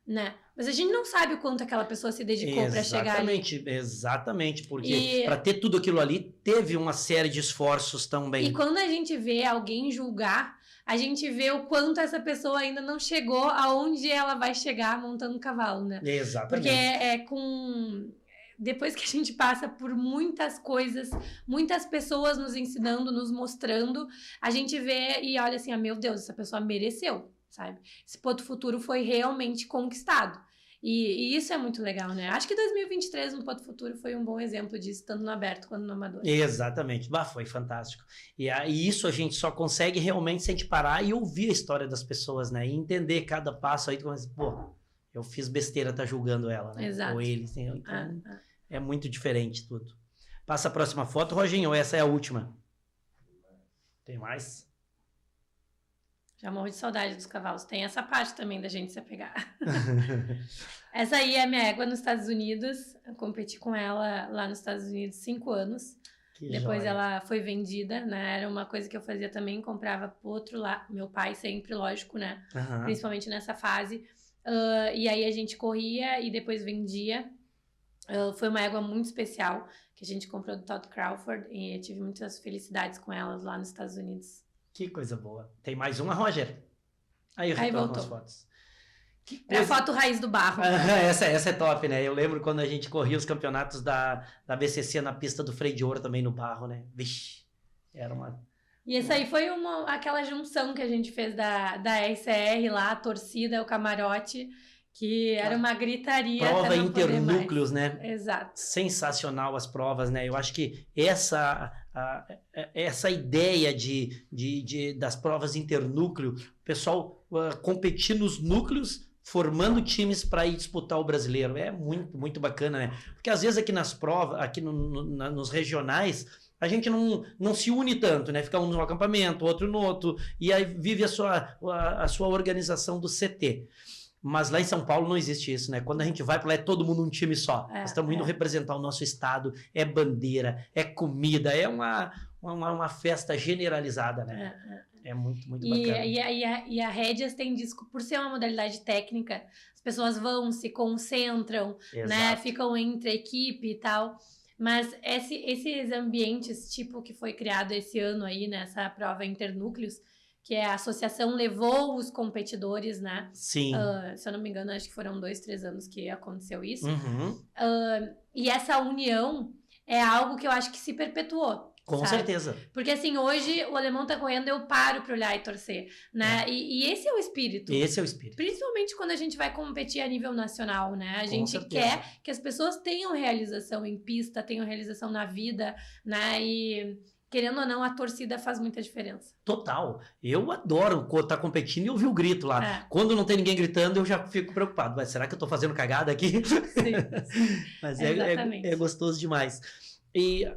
né? Mas a gente não sabe o quanto aquela pessoa se dedicou para chegar ali. Exatamente, porque para ter tudo aquilo ali, teve uma série de esforços também. E quando a gente vê alguém julgar, a gente vê o quanto essa pessoa ainda não chegou aonde ela vai chegar montando um cavalo, né? Exatamente. Porque depois que a gente passa por muitas coisas, muitas pessoas nos ensinando, nos mostrando, a gente vê e olha assim, meu Deus, essa pessoa mereceu, sabe? Esse Potro Futuro foi realmente conquistado. E isso é muito legal, né? Acho que 2023 no Potro Futuro foi um bom exemplo disso, tanto no aberto quanto no amador. Exatamente. Foi fantástico. E isso a gente só consegue realmente se a gente parar e ouvir a história das pessoas, né? E entender cada passo aí, pô, eu fiz besteira, tá julgando ela, né? Exato. Ou ele. Então, é muito diferente tudo. Passa a próxima foto, Roginho, ou essa é a última? Tem mais? Já morro de saudade dos cavalos. Tem essa parte também da gente se apegar. Essa aí é a minha égua nos Estados Unidos. Eu competi com ela lá nos Estados Unidos 5 anos. Depois ela foi vendida, né? Era uma coisa que eu fazia também, comprava potro lá. Meu pai sempre, lógico, né? Principalmente nessa fase. E aí a gente corria e depois vendia. Foi uma égua muito especial que a gente comprou do Todd Crawford e eu tive muitas felicidades com elas lá nos Estados Unidos. Que coisa boa. Tem mais uma, Roger? Aí voltou. As fotos. É a foto raiz do barro. Essa é top, né? Eu lembro quando a gente corria os campeonatos da BCC na pista do Freio de Ouro também no barro, né? Vixe, era uma... E essa aí foi aquela junção que a gente fez da RCR lá, a torcida, o camarote, que era uma gritaria. Prova internúcleos, né? Exato. Sensacional as provas, né? Eu acho que essa ideia das provas internúcleo, o pessoal competir nos núcleos, formando times para ir disputar o brasileiro, é muito, muito bacana, né? Porque às vezes aqui nas provas, aqui nos regionais, a gente não se une tanto, né? Fica um no acampamento, outro no outro, e aí vive a sua organização do CT. Mas lá em São Paulo não existe isso, né? Quando a gente vai para lá é todo mundo um time só. Nós estamos indo representar o nosso estado, é bandeira, é comida, é uma festa generalizada, né? É muito, muito bacana. E a rédeas tem disco, por ser uma modalidade técnica, as pessoas vão, se concentram, né? Ficam entre a equipe e tal. Mas esses ambientes, tipo que foi criado esse ano aí, nessa prova Internúcleos, que a associação levou os competidores, né? Sim. Se eu não me engano, acho que foram 2, 3 anos que aconteceu isso. Uhum. E essa união é algo que eu acho que se perpetuou. Com sabe? certeza. Porque assim, hoje o alemão tá correndo, eu paro pra olhar e torcer, né? E esse é o espírito. Esse é o espírito. Principalmente quando a gente vai competir a nível nacional, né? A gente certeza. quer que as pessoas tenham realização em pista, tenham realização na vida, né? E querendo ou não, a torcida faz muita diferença. Total. Eu adoro estar competindo e ouvir o grito lá. Quando não tem ninguém gritando, eu já fico preocupado. Mas será que eu tô fazendo cagada aqui? Sim. Mas é gostoso demais. E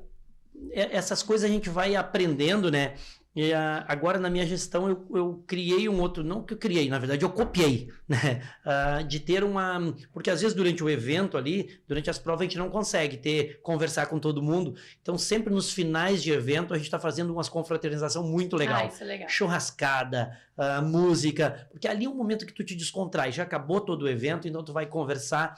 essas coisas a gente vai aprendendo, né? E agora na minha gestão eu criei um outro, não que eu criei, na verdade eu copiei, né? De ter porque às vezes durante o evento ali, durante as provas a gente não consegue conversar com todo mundo, então sempre nos finais de evento a gente está fazendo umas confraternização muito legal. Isso é legal. Churrascada, música, porque ali é o momento que tu te descontrai, já acabou todo o evento, então tu vai conversar.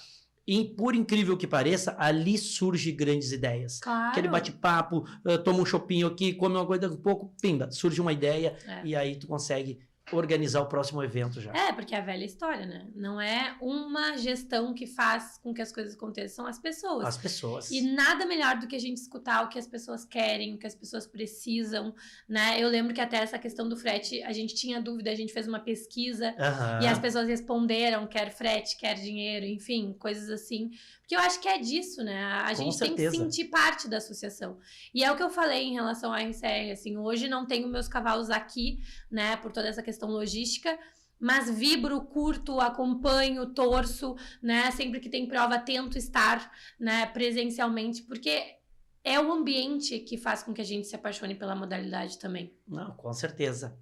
E, por incrível que pareça, ali surgem grandes ideias. Claro. Aquele bate-papo, toma um chopinho aqui, come uma coisa, um pouco, pimba, surge uma ideia e aí tu consegue organizar o próximo evento já. Porque é a velha história, né? Não é uma gestão que faz com que as coisas aconteçam, são as pessoas. As pessoas. E nada melhor do que a gente escutar o que as pessoas querem, o que as pessoas precisam, né? Eu lembro que até essa questão do frete, a gente tinha dúvida, a gente fez uma pesquisa e as pessoas responderam, quer frete, quer dinheiro, enfim, coisas assim. Porque eu acho que é disso, né? A gente tem que sentir parte da associação. E é o que eu falei em relação à RCR, assim, hoje não tenho meus cavalos aqui, né, por toda essa questão logística, mas vibro, curto, acompanho, torço, né, sempre que tem prova tento estar, né, presencialmente, porque é o ambiente que faz com que a gente se apaixone pela modalidade também. Não, com certeza.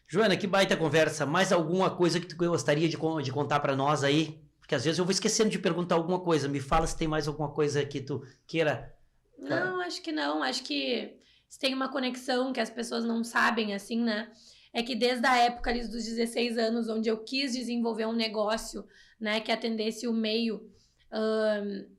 Joana, que baita conversa. Mais alguma coisa que tu gostaria de contar para nós aí? Porque às vezes eu vou esquecendo de perguntar alguma coisa. Me fala se tem mais alguma coisa que tu queira. Não, acho que não. Acho que se tem uma conexão que as pessoas não sabem, assim, né? É que desde a época ali dos 16 anos, onde eu quis desenvolver um negócio, né, que atendesse o meio,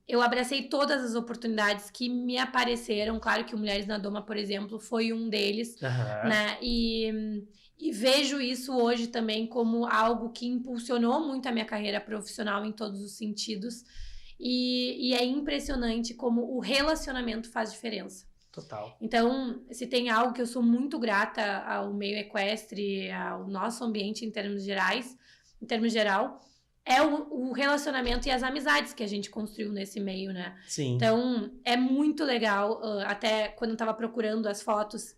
eu abracei todas as oportunidades que me apareceram. Claro que o Mulheres na Doma, por exemplo, foi um deles, né? E vejo isso hoje também como algo que impulsionou muito a minha carreira profissional em todos os sentidos. E é impressionante como o relacionamento faz diferença. Total. Então, se tem algo que eu sou muito grata ao meio equestre, ao nosso ambiente em termos geral, é o relacionamento e as amizades que a gente construiu nesse meio, né? Sim. Então, é muito legal. Até quando eu tava procurando as fotos,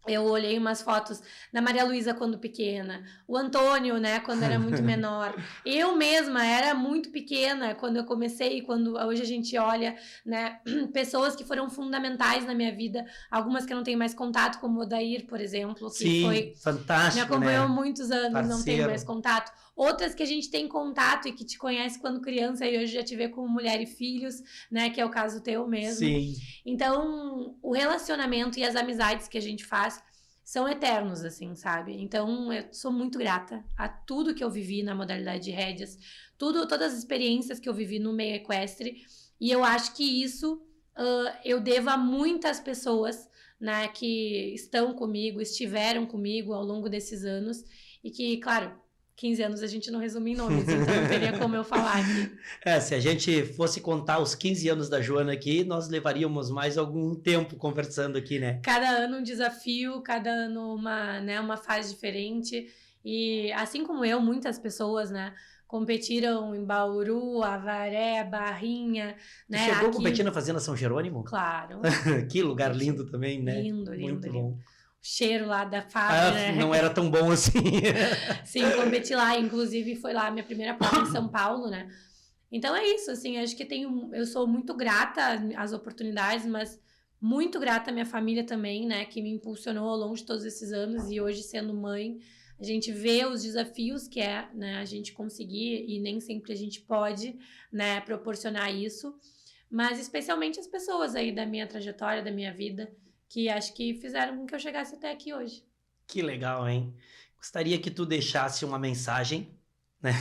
eu olhei umas fotos da Maria Luísa quando pequena, o Antônio, né, quando era muito menor. Eu mesma era muito pequena quando eu comecei, quando hoje a gente olha, né, pessoas que foram fundamentais na minha vida, algumas que eu não tenho mais contato, como o Odair, por exemplo, que Sim, foi fantástico, me acompanhou né? muitos anos, Parceiro. não tenho mais contato. Outras que a gente tem contato e que te conhece quando criança e hoje já te vê como mulher e filhos, né, que é o caso teu mesmo. Sim. Então, o relacionamento e as amizades que a gente faz são eternos, assim, sabe? Então, eu sou muito grata a tudo que eu vivi na modalidade de rédeas, todas as experiências que eu vivi no meio equestre, e eu acho que isso eu devo a muitas pessoas, né, que estão comigo, estiveram comigo ao longo desses anos, e que, claro, 15 anos a gente não resume em nomes, então não teria como eu falar aqui. Se a gente fosse contar os 15 anos da Joana aqui, nós levaríamos mais algum tempo conversando aqui, né? Cada ano um desafio, cada ano uma fase diferente. E assim como eu, muitas pessoas, né, competiram em Bauru, Avaré, Barrinha, né? Chegou aqui... competindo na Fazenda São Jerônimo? Claro. Que lugar lindo também, né? Lindo, Muito lindo. bom. O cheiro lá da fábrica, né? Não era tão bom assim. Sim, competi lá, inclusive foi lá a minha primeira prova em São Paulo, né? Então é isso, assim, acho que eu sou muito grata às oportunidades, mas muito grata à minha família também, né? Que me impulsionou ao longo de todos esses anos, e hoje sendo mãe, a gente vê os desafios que é, né, a gente conseguir, e nem sempre a gente pode, né, proporcionar isso, mas especialmente as pessoas aí da minha trajetória, da minha vida, que acho que fizeram com que eu chegasse até aqui hoje. Que legal, hein? Gostaria que tu deixasse uma mensagem né?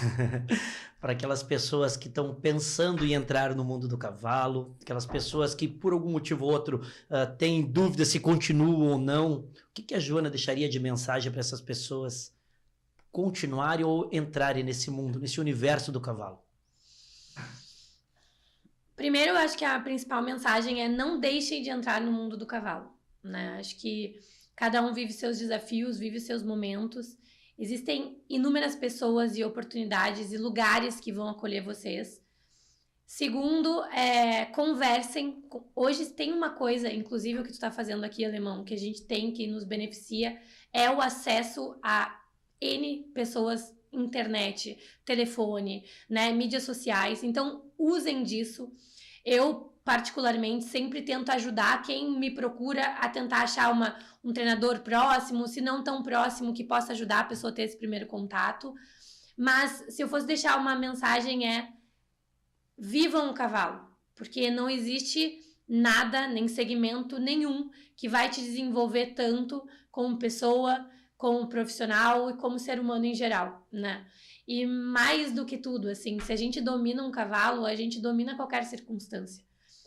Para aquelas pessoas que estão pensando em entrar no mundo do cavalo, aquelas pessoas que por algum motivo ou outro têm dúvida se continuam ou não. O que a Joana deixaria de mensagem para essas pessoas continuarem ou entrarem nesse mundo, nesse universo do cavalo? Primeiro, eu acho que a principal mensagem é não deixem de entrar no mundo do cavalo, né? Acho que cada um vive seus desafios, vive seus momentos. Existem inúmeras pessoas e oportunidades e lugares que vão acolher vocês. Segundo, conversem. Hoje tem uma coisa, inclusive o que tu está fazendo aqui, Alemão, que a gente tem, que nos beneficia, é o acesso a N pessoas, internet, telefone, né, mídias sociais. Então, usem disso. Eu, particularmente, sempre tento ajudar quem me procura a tentar achar um treinador próximo, se não tão próximo, que possa ajudar a pessoa a ter esse primeiro contato. Mas, se eu fosse deixar uma mensagem, vivam o cavalo, porque não existe nada, nem segmento nenhum, que vai te desenvolver tanto como pessoa, como profissional e como ser humano em geral, né? E mais do que tudo, assim, se a gente domina um cavalo, a gente domina qualquer circunstância.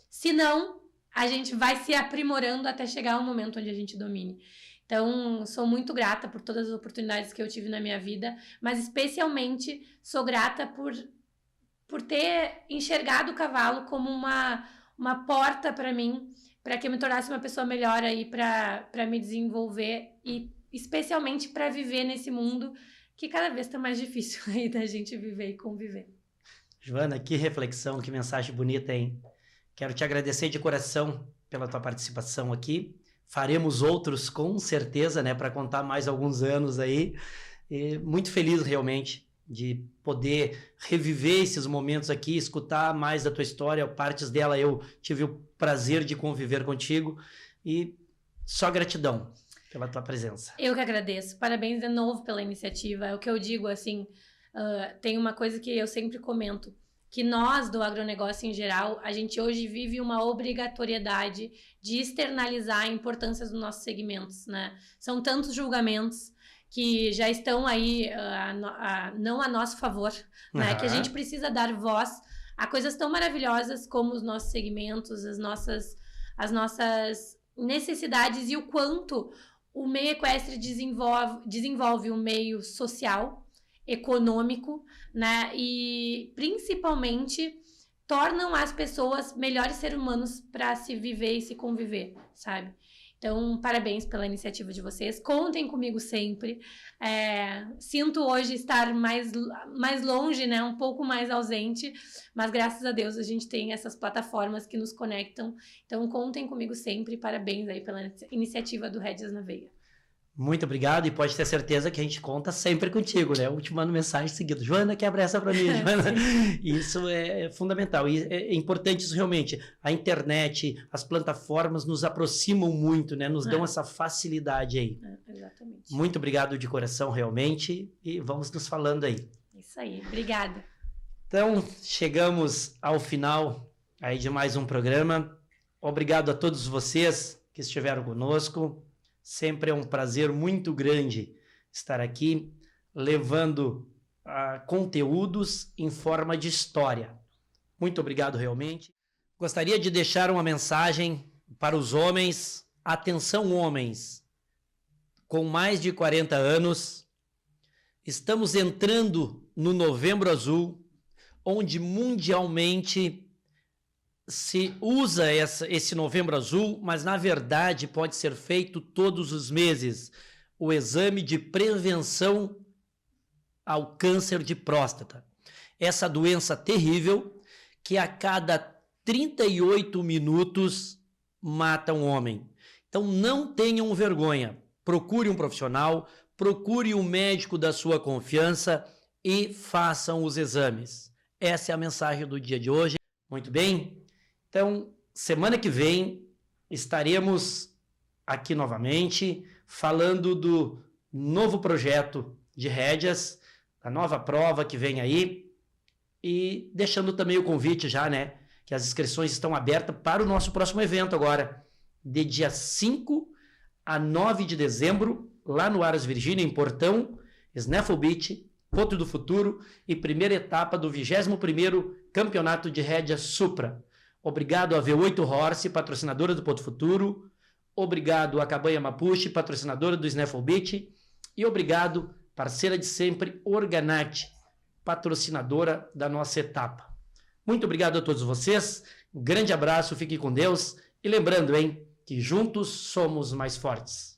Se não, a gente vai se aprimorando até chegar um momento onde a gente domine. Então, sou muito grata por todas as oportunidades que eu tive na minha vida, mas especialmente sou grata por ter enxergado o cavalo como uma porta para mim, para que eu me tornasse uma pessoa melhor aí, para me desenvolver e especialmente para viver nesse mundo que cada vez está mais difícil aí da gente viver e conviver. Joana, que reflexão, que mensagem bonita, hein? Quero te agradecer de coração pela tua participação aqui. Faremos outros com certeza, né, para contar mais alguns anos aí. E muito feliz realmente de poder reviver esses momentos aqui, escutar mais da tua história. Partes dela eu tive o prazer de conviver contigo e só gratidão pela tua presença. Eu que agradeço. Parabéns de novo pela iniciativa. É o que eu digo, assim, tem uma coisa que eu sempre comento, que nós, do agronegócio em geral, a gente hoje vive uma obrigatoriedade de externalizar a importância dos nossos segmentos, né? São tantos julgamentos que já estão aí não a nosso favor, né? Que a gente precisa dar voz a coisas tão maravilhosas como os nossos segmentos, as nossas necessidades e o quanto o meio equestre desenvolve o meio social, econômico, né? E principalmente tornam as pessoas melhores seres humanos para se viver e se conviver, sabe? Então, parabéns pela iniciativa de vocês. Contem comigo sempre. Sinto hoje estar mais longe, né? Um pouco mais ausente, mas graças a Deus a gente tem essas plataformas que nos conectam. Então, contem comigo sempre. Parabéns aí pela iniciativa do Rédeas na Veia. Muito obrigado e pode ter certeza que a gente conta sempre contigo, né? Eu te mando mensagem seguida. Joana, quebra essa para mim, Joana. Isso é fundamental e é importante isso realmente. A internet, as plataformas nos aproximam muito, né? Nos dão essa facilidade aí. Exatamente. Muito obrigado de coração, realmente, e vamos nos falando aí. Isso aí, obrigada. Então, chegamos ao final aí de mais um programa. Obrigado a todos vocês que estiveram conosco. Sempre é um prazer muito grande estar aqui, levando conteúdos em forma de história. Muito obrigado, realmente. Gostaria de deixar uma mensagem para os homens. Atenção, homens, com mais de 40 anos. Estamos entrando no Novembro Azul, onde mundialmente se usa esse Novembro Azul, mas na verdade pode ser feito todos os meses o exame de prevenção ao câncer de próstata. Essa doença terrível que a cada 38 minutos mata um homem. Então não tenham vergonha, procure um profissional, procure um médico da sua confiança e façam os exames. Essa é a mensagem do dia de hoje. Muito bem? Então, semana que vem estaremos aqui novamente falando do novo projeto de rédeas, a nova prova que vem aí e deixando também o convite já, né, que as inscrições estão abertas para o nosso próximo evento agora, de dia 5 a 9 de dezembro, lá no Aras Virgínia, em Portão, Snaffle Beach, Potro do Futuro e primeira etapa do 21º Campeonato de Rédeas Supra. Obrigado a V8 Horse, patrocinadora do Potro Futuro. Obrigado a Cabanha Mapuche, patrocinadora do Snaffle Beach. E obrigado, parceira de sempre, Organate, patrocinadora da nossa etapa. Muito obrigado a todos vocês. Um grande abraço, fique com Deus. E lembrando, que juntos somos mais fortes.